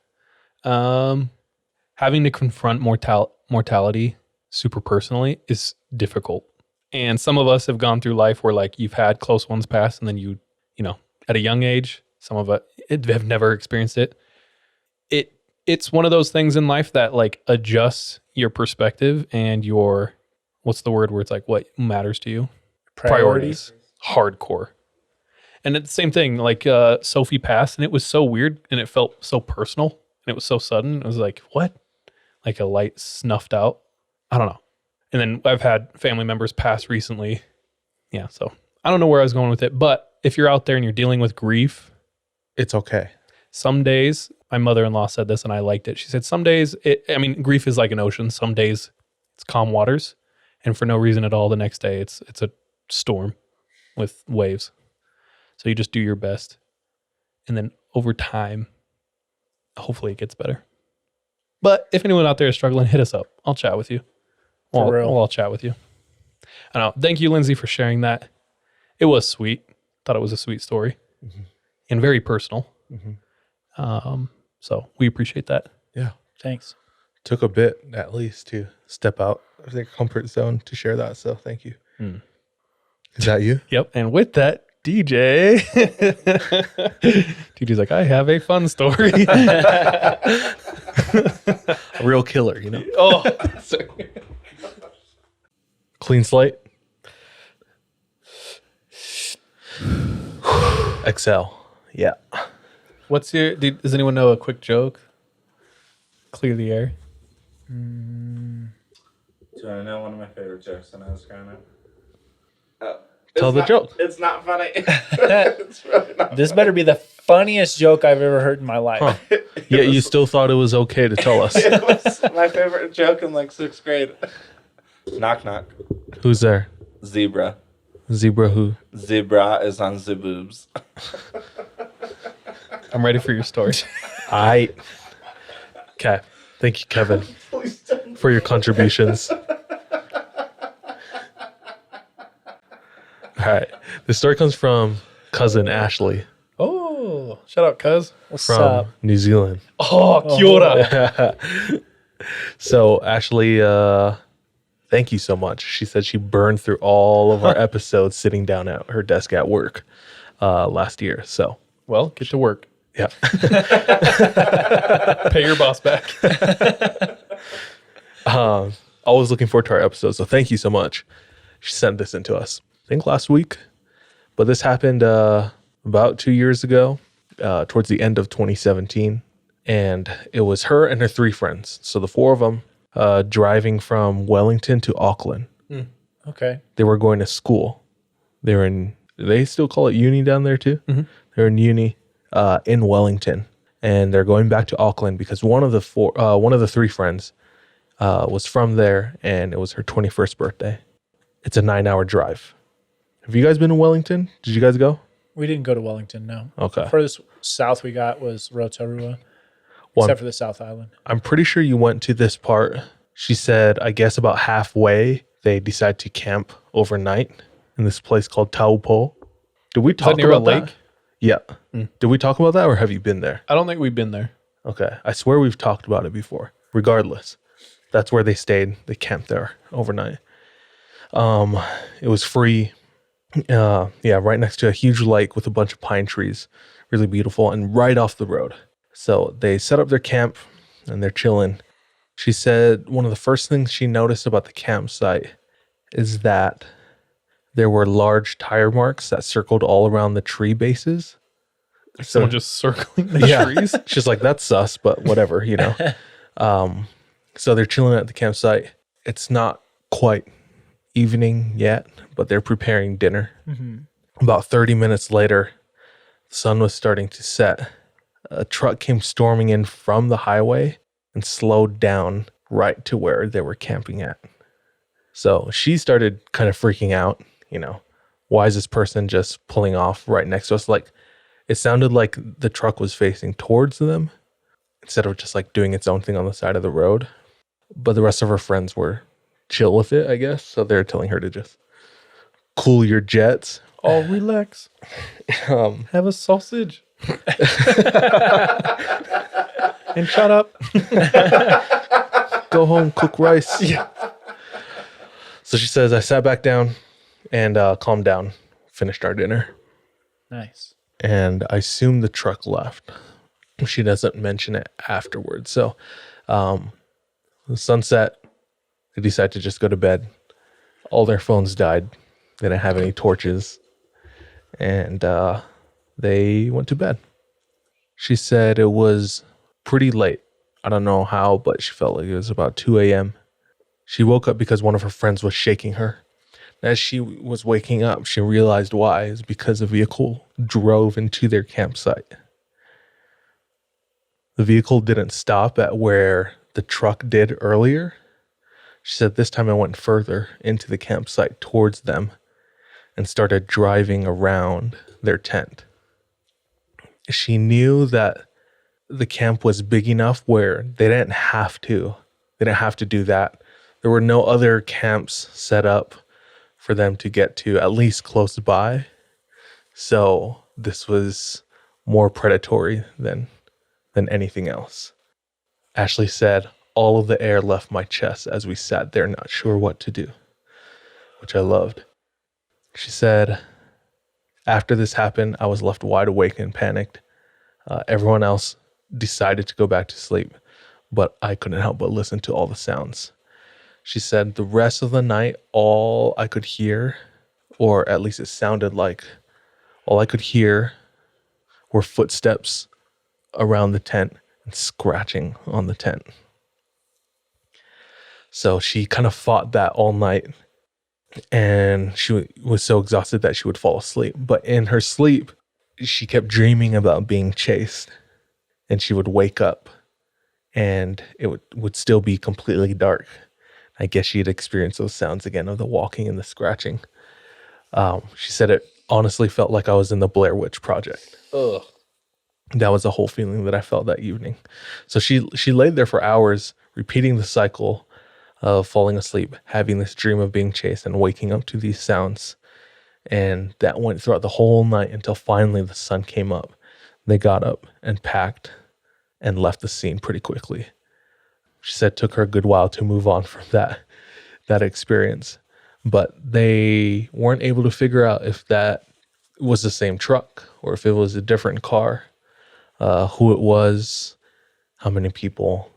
[SPEAKER 1] Having to confront mortality super personally is difficult. And some of us have gone through life where like you've had close ones pass, and then you know, at a young age, some of it have never experienced it. It's one of those things in life that like adjusts your perspective and your, what's the word where it's like what matters to you? Priorities. Hardcore. And it's the same thing, like Sophie passed and it was so weird and it felt so personal and it was so sudden. It was like, what? Like a light snuffed out. I don't know. And then I've had family members pass recently. Yeah, so I don't know where I was going with it, but if you're out there and you're dealing with grief,
[SPEAKER 2] It's okay.
[SPEAKER 1] some days my mother-in-law said this and I liked it. She said, some days, grief is like an ocean. Some days it's calm waters. And for no reason at all, the next day it's a storm with waves. So you just do your best. And then over time, hopefully it gets better. But if anyone out there is struggling, hit us up. I'll chat with you.
[SPEAKER 3] For real.
[SPEAKER 1] I'll chat with you. I know. Thank you, Lindsay, for sharing that. It was sweet. Thought it was a sweet story and very personal. So we appreciate that.
[SPEAKER 2] Yeah.
[SPEAKER 3] Thanks.
[SPEAKER 2] Took a bit at least to step out of their comfort zone to share that. So thank you. Is that you?
[SPEAKER 1] Yep. And with that, DJ. DJ's like, I have a fun story.
[SPEAKER 2] A real killer, you know?
[SPEAKER 1] Oh, sorry.
[SPEAKER 2] Clean slate. Excel. Yeah.
[SPEAKER 1] Does anyone know a quick joke? Clear the air.
[SPEAKER 4] Do I know one of my favorite jokes when I was growing up? Oh,
[SPEAKER 2] Tell the joke.
[SPEAKER 4] It's not funny. It's really not.
[SPEAKER 3] This better be the funniest joke I've ever heard in my life.
[SPEAKER 2] Yeah, you still thought it was okay to tell us.
[SPEAKER 4] It was my favorite joke in like 6th grade. Knock knock.
[SPEAKER 2] Who's there?
[SPEAKER 4] Zebra.
[SPEAKER 2] Zebra who?
[SPEAKER 4] Zebra is on the boobs.
[SPEAKER 1] I'm ready for your story.
[SPEAKER 2] Okay. Thank you, Kevin, for your contributions. All right. The story comes from cousin Ashley
[SPEAKER 1] Oh, shout out, cuz.
[SPEAKER 3] What's
[SPEAKER 2] from
[SPEAKER 3] up?
[SPEAKER 2] New Zealand.
[SPEAKER 1] Oh, kia ora.
[SPEAKER 2] So Ashley, thank you so much. She said she burned through all of our episodes sitting down at her desk at work last year. So
[SPEAKER 1] Well, get to work.
[SPEAKER 2] yeah.
[SPEAKER 1] Pay your boss back.
[SPEAKER 2] Always looking forward to our episodes. So thank you so much. She sent this into us, I think last week, but this happened about 2 years ago, towards the end of 2017. And it was her and her 3 friends. So the 4 of them driving from Wellington to Auckland.
[SPEAKER 3] Okay.
[SPEAKER 2] They were going to school. They still call it uni down there too. They're in uni in Wellington, and they're going back to Auckland because one of the 3 friends was from there, and it was her 21st birthday. It's a 9-hour drive. Have you guys been to Wellington? Did you guys go?
[SPEAKER 3] We didn't go to Wellington, no.
[SPEAKER 2] Okay.
[SPEAKER 3] Furthest south we got was Rotorua,
[SPEAKER 2] Well,
[SPEAKER 3] except for the South Island.
[SPEAKER 2] I'm pretty sure you went to this part. She said, I guess about halfway, they decide to camp overnight in this place called Taupo. Did we talk
[SPEAKER 1] near a
[SPEAKER 2] about that?
[SPEAKER 1] lake?
[SPEAKER 2] Yeah. Did we talk about that, or have you been there?
[SPEAKER 1] I don't think we've been there.
[SPEAKER 2] Okay. I swear we've talked about it before. Regardless, that's where they stayed. They camped there overnight. It was free. Right next to a huge lake with a bunch of pine trees. Really beautiful, and right off the road. So they set up their camp and they're chilling. She said one of the first things she noticed about the campsite is that there were large tire marks that circled all around the tree bases.
[SPEAKER 1] Someone just circling the trees.
[SPEAKER 2] She's like, that's sus, but whatever, you know. So they're chilling at the campsite. It's not quite evening yet, but they're preparing dinner. About 30 minutes later, the sun was starting to set. A truck came storming in from the highway and slowed down right to where they were camping at. So she started kind of freaking out, you know, why is this person just pulling off right next to us? Like, it sounded like the truck was facing towards them instead of just like doing its own thing on the side of the road. But the rest of her friends were chill with it, I guess. So they're telling her to just cool your jets.
[SPEAKER 1] Oh, relax. Have a sausage. And shut up.
[SPEAKER 2] Go home, cook rice.
[SPEAKER 1] Yeah.
[SPEAKER 2] So she says, I sat back down and calmed down, finished our dinner.
[SPEAKER 3] Nice.
[SPEAKER 2] And I assume the truck left. She doesn't mention it afterwards. So the sunset, they decide to just go to bed. All their phones died. They didn't have any torches. And they went to bed. She said it was pretty late. I don't know how, but she felt like it was about 2 a.m. She woke up because one of her friends was shaking her. As she was waking up, she realized why. It's because a vehicle drove into their campsite. The vehicle didn't stop at where the truck did earlier. She said this time it went further into the campsite towards them and started driving around their tent. She knew that the camp was big enough where they didn't have to do that. There were no other camps set up for them to get to, at least close by. So this was more predatory than anything else. Ashley said, all of the air left my chest as we sat there not sure what to do, which I loved. She said, after this happened, I was left wide awake and panicked. Everyone else decided to go back to sleep, but I couldn't help but listen to all the sounds. She said the rest of the night, all I could hear, or at least it sounded like, all I could hear were footsteps around the tent and scratching on the tent. So she kind of fought that all night, and she was so exhausted that she would fall asleep. But in her sleep, she kept dreaming about being chased, and she would wake up and it would still be completely dark. I guess she had experienced those sounds again of the walking and the scratching. She said it honestly felt like I was in the Blair Witch Project.
[SPEAKER 3] Ugh.
[SPEAKER 2] That was the whole feeling that I felt that evening. So she laid there for hours, repeating the cycle of falling asleep, having this dream of being chased, and waking up to these sounds. And that went throughout the whole night until finally the sun came up. They got up and packed and left the scene pretty quickly. She said it took her a good while to move on from that experience. But they weren't able to figure out if that was the same truck or if it was a different car, who it was, how many people.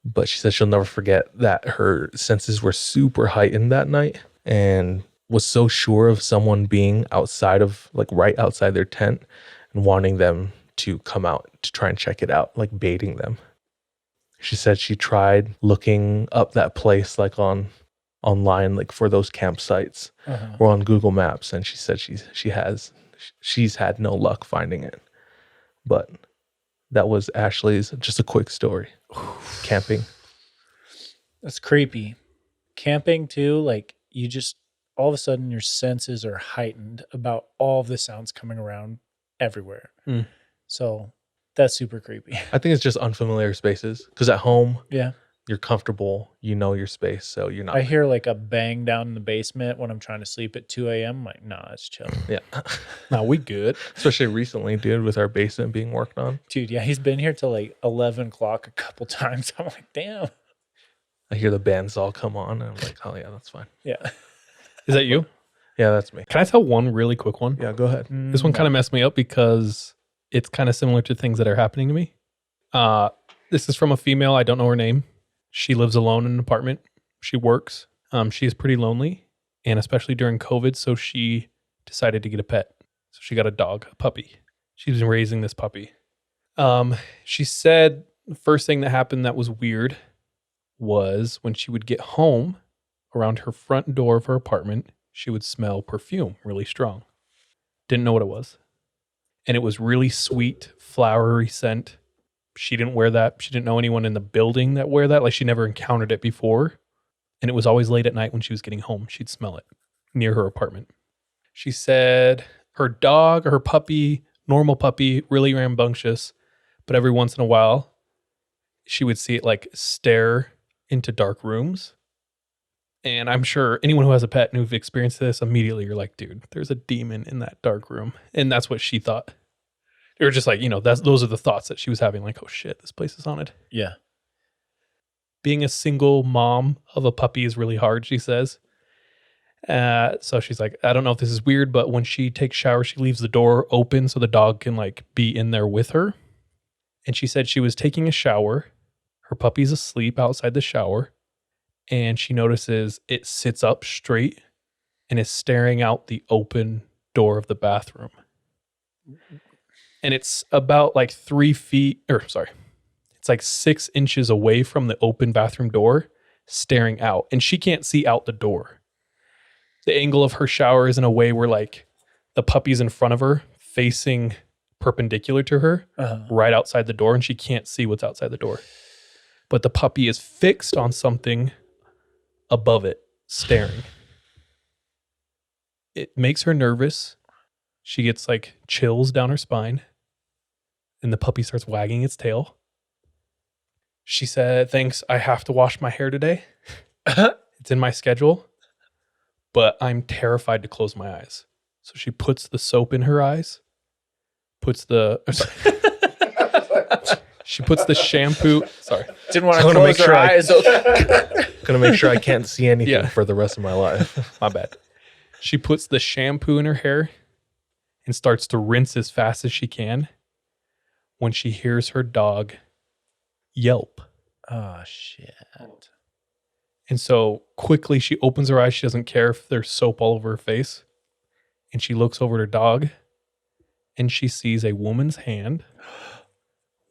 [SPEAKER 2] But she said she'll never forget that her senses were super heightened that night and was so sure of someone being outside of, like right outside their tent and wanting them to come out to try and check it out, like baiting them. She said she tried looking up that place like online, like for those campsites or on Google Maps. And she said she's had no luck finding it. But that was Ashley's, just a quick story. Camping.
[SPEAKER 3] That's creepy. Camping too, like you just, all of a sudden your senses are heightened about all of the sounds coming around everywhere.
[SPEAKER 2] Mm.
[SPEAKER 3] So that's super creepy.
[SPEAKER 2] I think it's just unfamiliar spaces because at home,
[SPEAKER 3] Yeah.
[SPEAKER 2] you're comfortable, you know your space, so you're not.
[SPEAKER 3] I hear like a bang down in the basement when I'm trying to sleep at 2 a.m. I'm like, nah, it's chill.
[SPEAKER 2] Yeah.
[SPEAKER 1] Now we good.
[SPEAKER 2] Especially recently, dude, with our basement being worked on.
[SPEAKER 3] Dude, yeah, he's been here till like 11 o'clock a couple times. I'm like, damn.
[SPEAKER 2] I hear the bandsaw come on, and I'm like, oh yeah, that's fine.
[SPEAKER 3] Yeah.
[SPEAKER 1] Is that you?
[SPEAKER 2] Yeah, that's me.
[SPEAKER 1] Can I tell one really quick one?
[SPEAKER 2] Yeah, go ahead.
[SPEAKER 1] This one kind of messed me up because it's kind of similar to things that are happening to me. This is from a female. I don't know her name. She lives alone in an apartment. She works. She is pretty lonely, and especially during COVID, so she decided to get a pet. So she got a dog, a puppy. She's been raising this puppy. She said the first thing that happened that was weird was when she would get home, around her front door of her apartment, she would smell perfume really strong. Didn't know what it was. And it was really sweet, flowery scent. She didn't wear that. She didn't know anyone in the building that wear that. Like she never encountered it before. And it was always late at night when she was getting home. She'd smell it near her apartment. She said her dog or her puppy, normal puppy, really rambunctious. But every once in a while, she would see it like stare into dark rooms. And I'm sure anyone who has a pet and who've experienced this, immediately you're like, dude, there's a demon in that dark room. And that's what she thought. Or just like, those are the thoughts that she was having. Like, oh shit, this place is haunted.
[SPEAKER 3] Yeah.
[SPEAKER 1] Being a single mom of a puppy is really hard, she says. So she's like, I don't know if this is weird, but when she takes showers, she leaves the door open so the dog can like be in there with her. And she said she was taking a shower. Her puppy's asleep outside the shower. And she notices it sits up straight and is staring out the open door of the bathroom. And it's about like 3 feet, it's like 6 inches away from the open bathroom door, staring out. And she can't see out the door. The angle of her shower is in a way where like the puppy's in front of her, facing perpendicular to her, right outside the door, and she can't see what's outside the door. But the puppy is fixed on something above it, staring. It makes her nervous. She gets like chills down her spine, and the puppy starts wagging its tail. She said, "Thanks, I have to wash my hair today. It's in my schedule, but I'm terrified to close my eyes." So she puts the soap in her eyes, she puts the shampoo. Sorry.
[SPEAKER 3] Didn't want to
[SPEAKER 2] Gonna
[SPEAKER 3] close
[SPEAKER 2] make
[SPEAKER 3] her
[SPEAKER 2] sure
[SPEAKER 3] eyes.
[SPEAKER 2] Gonna make sure I can't see anything
[SPEAKER 1] Yeah.
[SPEAKER 2] for the rest of my life.
[SPEAKER 1] My bad. She puts the shampoo in her hair and starts to rinse as fast as she can when she hears her dog yelp.
[SPEAKER 3] Oh, shit.
[SPEAKER 1] And so quickly she opens her eyes. She doesn't care if there's soap all over her face. And she looks over at her dog and she sees a woman's hand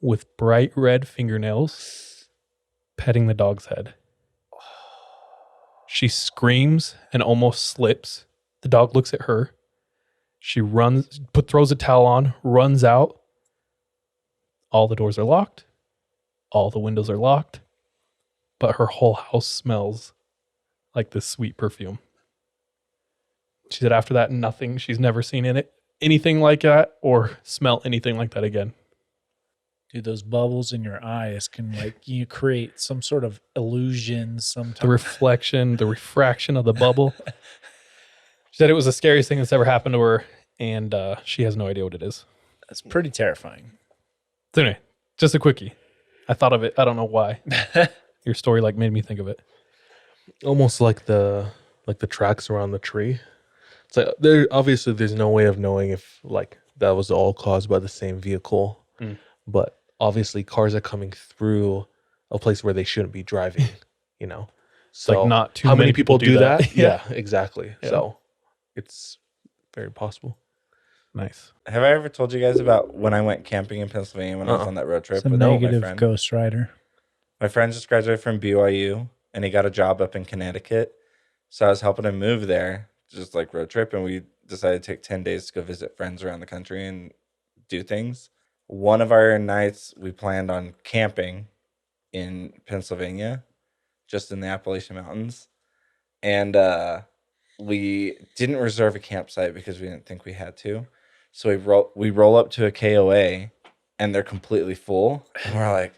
[SPEAKER 1] with bright red fingernails petting the dog's head. She screams and almost slips. The dog looks at her. She throws a towel on, runs out. All the doors are locked. All the windows are locked. But her whole house smells like this sweet perfume. She said after that, nothing. She's never seen anything like that or smell anything like that again.
[SPEAKER 3] Dude, those bubbles in your eyes can you create some sort of illusion sometimes.
[SPEAKER 1] The reflection, the refraction of the bubble. She said it was the scariest thing that's ever happened to her, and she has no idea what it is.
[SPEAKER 3] That's pretty terrifying.
[SPEAKER 1] So anyway, just a quickie. I thought of it. I don't know why. Your story made me think of it.
[SPEAKER 2] Almost like the tracks around the tree. It's like there's no way of knowing if that was all caused by the same vehicle. But obviously cars are coming through a place where they shouldn't be driving, So
[SPEAKER 1] not too
[SPEAKER 2] how
[SPEAKER 1] many
[SPEAKER 2] many people
[SPEAKER 1] people
[SPEAKER 2] do
[SPEAKER 1] do
[SPEAKER 2] that?
[SPEAKER 1] that.
[SPEAKER 2] Yeah, exactly.
[SPEAKER 1] Yeah.
[SPEAKER 2] So it's very possible.
[SPEAKER 1] Nice.
[SPEAKER 4] Have I ever told you guys about when I went camping in Pennsylvania when I was on that road trip
[SPEAKER 3] It's a
[SPEAKER 4] with my
[SPEAKER 3] negative
[SPEAKER 4] friend?
[SPEAKER 3] Ghost Rider.
[SPEAKER 4] My friend just graduated from BYU and he got a job up in Connecticut. So I was helping him move there, just road trip. And we decided to take 10 days to go visit friends around the country and do things. One of our nights, we planned on camping in Pennsylvania, just in the Appalachian Mountains. And we didn't reserve a campsite because we didn't think we had to. So we roll up to a KOA and they're completely full. And we're like,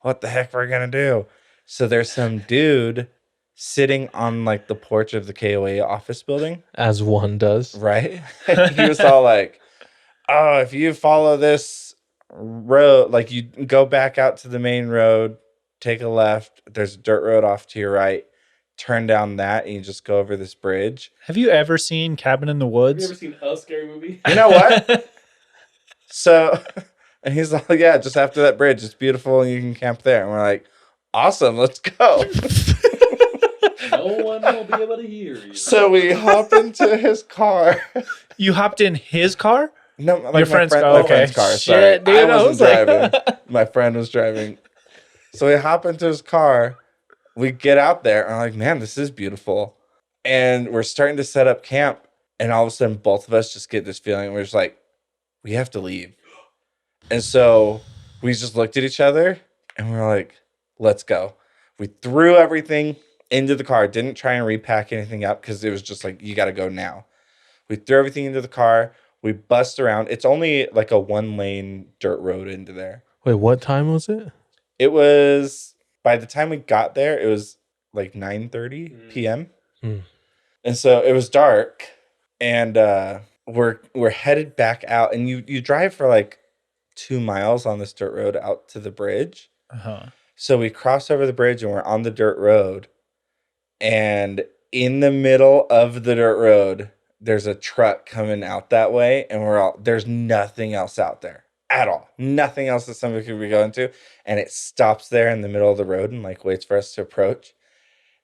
[SPEAKER 4] what the heck are we going to do? So there's some dude sitting on the porch of the KOA office building.
[SPEAKER 2] As one does.
[SPEAKER 4] Right? He was all like, oh, if you follow this road, you go back out to the main road, take a left, there's a dirt road off to your right, turn down that, and you just go over this bridge.
[SPEAKER 3] Have you ever seen Cabin in the Woods?
[SPEAKER 1] seen a scary movie?
[SPEAKER 4] You know what? So, and he's like, yeah, just after that bridge, it's beautiful and you can camp there. And we're like, awesome, let's go.
[SPEAKER 1] No one will be able to hear you.
[SPEAKER 4] So we hop into his car.
[SPEAKER 3] You hopped in his car?
[SPEAKER 4] No,
[SPEAKER 3] Your friend's car.
[SPEAKER 4] my
[SPEAKER 3] Okay.
[SPEAKER 4] friend's car.
[SPEAKER 3] Shit,
[SPEAKER 4] Sorry.
[SPEAKER 3] dude,
[SPEAKER 4] I
[SPEAKER 3] I
[SPEAKER 4] wasn't
[SPEAKER 3] was like-
[SPEAKER 4] driving. My friend was driving. So we hop into his car. We get out there and I'm like, man, this is beautiful. And we're starting to set up camp. And all of a sudden, both of us just get this feeling. We're just like, we have to leave. And so we just looked at each other and we're like, let's go. We threw everything into the car. Didn't try and repack anything up because it was just you got to go now. We threw everything into the car. We bust around. It's only a 1-lane dirt road into there.
[SPEAKER 2] Wait, what time was it?
[SPEAKER 4] It was, by the time we got there, it was 9:30 p.m. And so it was dark. And we're headed back out. And you drive for 2 miles on this dirt road out to the bridge.
[SPEAKER 3] Uh-huh.
[SPEAKER 4] So we cross over the bridge and we're on the dirt road. And in the middle of the dirt road, there's a truck coming out that way. And there's nothing else out there at all. Nothing else that somebody could be going to. And it stops there in the middle of the road and waits for us to approach.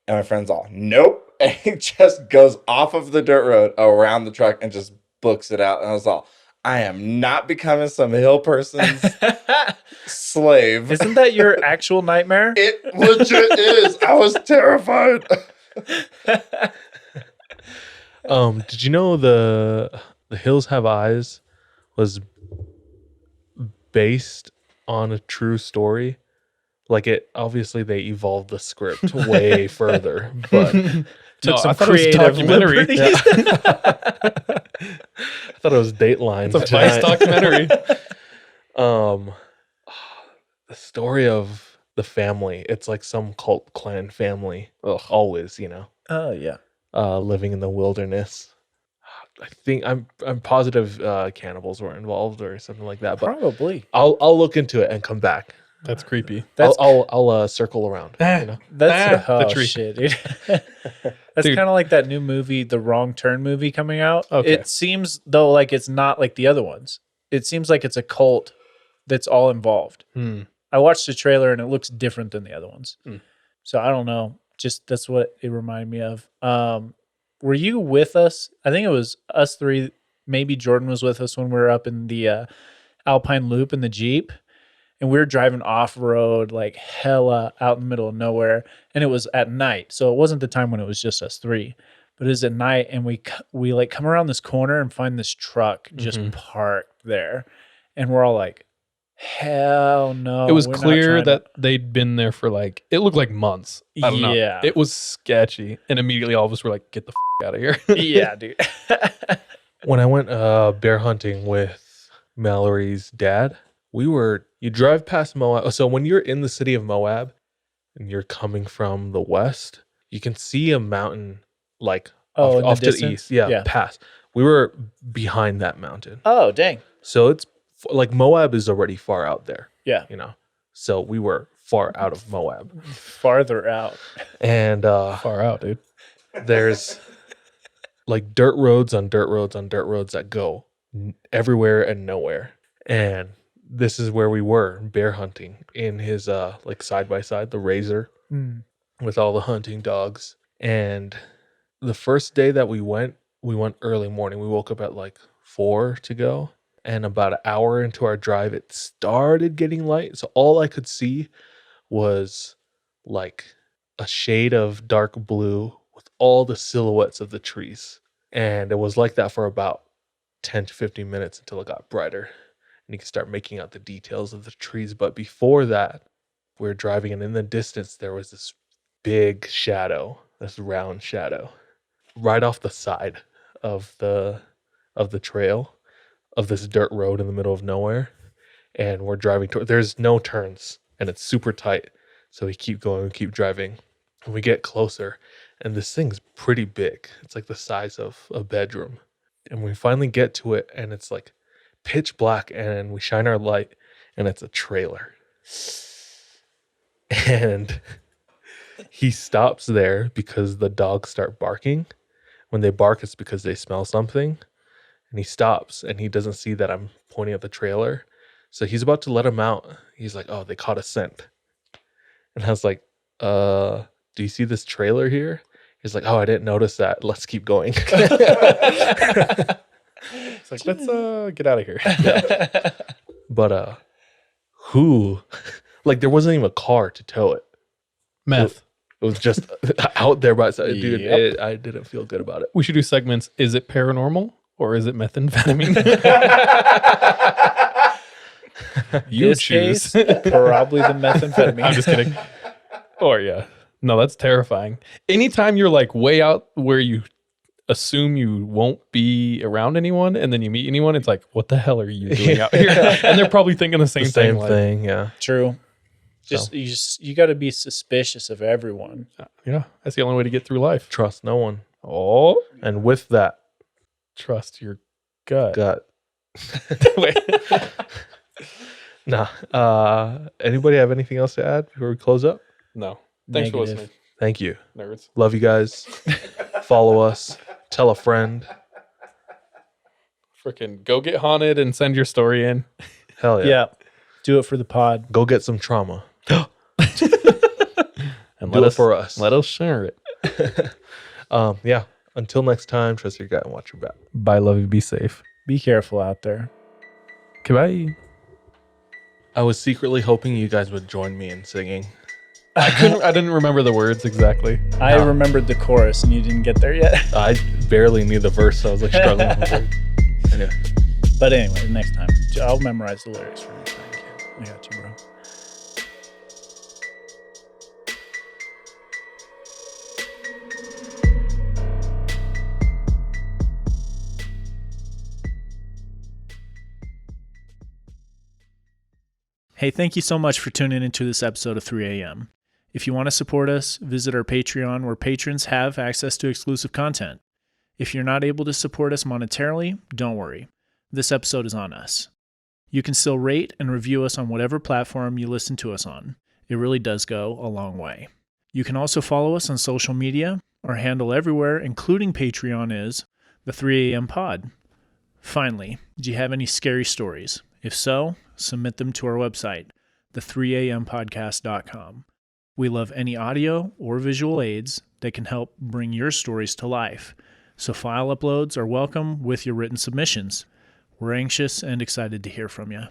[SPEAKER 4] And my friend's all, nope. And he just goes off of the dirt road around the truck and just books it out. And I was all, I am not becoming some hill person's slave.
[SPEAKER 3] Isn't that your actual nightmare?
[SPEAKER 4] It legit is. I was terrified.
[SPEAKER 2] Did you know the Hills Have Eyes was based on a true story. Like it, obviously they evolved the script way further, but
[SPEAKER 3] Took some
[SPEAKER 1] I thought it was a
[SPEAKER 3] creative
[SPEAKER 1] documentary.
[SPEAKER 3] liberties.
[SPEAKER 2] I thought it was Dateline.
[SPEAKER 1] It's a Vice
[SPEAKER 2] tonight.
[SPEAKER 1] documentary.
[SPEAKER 2] The story of the family. It's like some cult clan family.
[SPEAKER 1] Ugh.
[SPEAKER 2] Always,
[SPEAKER 3] Oh yeah.
[SPEAKER 2] living in the wilderness. I think I'm positive cannibals were involved or something like that. But
[SPEAKER 3] Probably.
[SPEAKER 2] I'll look into it and come back.
[SPEAKER 1] That's creepy.
[SPEAKER 3] That's
[SPEAKER 2] I'll circle around.
[SPEAKER 3] that's
[SPEAKER 1] the
[SPEAKER 3] oh
[SPEAKER 1] tree.
[SPEAKER 3] shit, dude. That's
[SPEAKER 1] Dude.
[SPEAKER 3] kind of like that new movie, The Wrong Turn movie coming out.
[SPEAKER 1] Okay.
[SPEAKER 3] It seems though like it's not like the other ones. It seems like it's a cult that's all involved.
[SPEAKER 1] Hmm.
[SPEAKER 3] I watched the trailer and it looks different than the other ones.
[SPEAKER 1] Mm.
[SPEAKER 3] So I don't know. Just that's what it reminded me of. Were you with us? I think it was us three. Maybe Jordan was with us when we were up in the Alpine Loop in the Jeep. And we were driving off road, like hella out in the middle of nowhere. And it was at night. So it wasn't the time when it was just us three. But it was at night. And we like come around this corner and find this truck just parked there. And we're all like, hell no.
[SPEAKER 1] It was
[SPEAKER 3] we're not
[SPEAKER 1] clear
[SPEAKER 3] trying
[SPEAKER 1] that they'd been there for like, it looked like months. I don't know.
[SPEAKER 3] Yeah.
[SPEAKER 1] It was sketchy. And immediately all of us were like, get the out of here.
[SPEAKER 3] Yeah, dude.
[SPEAKER 2] When I went bear hunting with Mallory's dad, you drive past Moab. So when you're in the city of Moab and you're coming from the west, you can see a mountain like
[SPEAKER 3] Oh, in
[SPEAKER 2] off
[SPEAKER 3] the
[SPEAKER 2] to the
[SPEAKER 3] distance?
[SPEAKER 2] east. Yeah,
[SPEAKER 3] Yeah.
[SPEAKER 2] past. We were behind that mountain.
[SPEAKER 3] Oh, dang.
[SPEAKER 2] So it's like Moab is already far out there,
[SPEAKER 3] Yeah.
[SPEAKER 2] So we were far out of Moab.
[SPEAKER 3] Farther out.
[SPEAKER 2] And
[SPEAKER 1] Far out, dude.
[SPEAKER 2] there's like dirt roads on dirt roads on dirt roads that go everywhere and nowhere. And this is where we were bear hunting in his like side by side, the Razor with all the hunting dogs. And the first day that we went early morning. We woke up at like 4 to go. And about an hour into our drive, it started getting light. So all I could see was like a shade of dark blue with all the silhouettes of the trees. And it was like that for about 10 to 15 minutes until it got brighter. And you could start making out the details of the trees. But before that, we were driving, and in the distance, there was this big shadow, this round shadow, right off the side of the trail of this dirt road in the middle of nowhere. And we're driving toward, there's no turns, and it's super tight. So we keep going, we keep driving, and we get closer, and this thing's pretty big. It's like the size of a bedroom. And we finally get to it, and it's like pitch black, and we shine our light, and it's a trailer. And he stops there because the dogs start barking. When they bark, it's because they smell something. And he stops, and he doesn't see that I'm pointing at the trailer. So he's about to let him out. He's like, oh, they caught a scent. And I was like, do you see this trailer here? He's like, oh, I didn't notice that. Let's keep going.
[SPEAKER 1] It's like, let's get out of here.
[SPEAKER 2] But who? Like, there wasn't even a car to tow it.
[SPEAKER 1] Meth.
[SPEAKER 2] It was just out there by itself. Dude,
[SPEAKER 3] Yep.
[SPEAKER 2] I didn't feel good about it.
[SPEAKER 1] We should do segments. Is it paranormal or is it methamphetamine? You
[SPEAKER 3] This
[SPEAKER 1] choose.
[SPEAKER 3] case, probably the methamphetamine.
[SPEAKER 1] I'm just kidding. Or yeah. No, that's terrifying. Anytime you're like way out where you assume you won't be around anyone and then you meet anyone, it's like, what the hell are you doing out here? And they're probably thinking the same
[SPEAKER 2] The
[SPEAKER 1] thing.
[SPEAKER 2] same
[SPEAKER 1] like,
[SPEAKER 2] thing, yeah.
[SPEAKER 3] True.
[SPEAKER 2] So.
[SPEAKER 3] You got to be suspicious of everyone.
[SPEAKER 1] Yeah, that's the only way to get through life.
[SPEAKER 2] Trust no one.
[SPEAKER 1] Oh,
[SPEAKER 2] And with that,
[SPEAKER 1] trust your gut.
[SPEAKER 2] gut.
[SPEAKER 1] Wait.
[SPEAKER 2] Nah. Anybody have anything else to add before we close up?
[SPEAKER 1] No. Thanks for
[SPEAKER 3] Negative.
[SPEAKER 1] listening,
[SPEAKER 2] Thank you.
[SPEAKER 1] nerds.
[SPEAKER 2] Love you guys. Follow us. Tell a friend.
[SPEAKER 1] Freaking go get haunted and send your story in.
[SPEAKER 2] Hell yeah.
[SPEAKER 3] Yeah. Do it for the pod.
[SPEAKER 2] Go get some trauma.
[SPEAKER 1] And
[SPEAKER 2] Do it for us.
[SPEAKER 1] Let us share it.
[SPEAKER 2] Yeah. Until next time, trust your gut and watch your back.
[SPEAKER 1] Bye, love you. Be safe.
[SPEAKER 3] Be careful out there.
[SPEAKER 1] Goodbye.
[SPEAKER 2] I was secretly hoping you guys would join me in singing.
[SPEAKER 1] I didn't remember the words exactly.
[SPEAKER 3] I remembered the chorus and you didn't get there yet.
[SPEAKER 2] I barely knew the verse, so I was like struggling with it. Anyway.
[SPEAKER 3] But anyway, next time. I'll memorize the lyrics for next time. Hey, thank you so much for tuning into this episode of 3 a.m. If you want to support us, visit our Patreon where patrons have access to exclusive content. If you're not able to support us monetarily, don't worry. This episode is on us. You can still rate and review us on whatever platform you listen to us on. It really does go a long way. You can also follow us on social media. Our handle everywhere, including Patreon, is the 3 a.m. pod. Finally, do you have any scary stories? If so, submit them to our website, the3ampodcast.com. We love any audio or visual aids that can help bring your stories to life. So file uploads are welcome with your written submissions. We're anxious and excited to hear from you.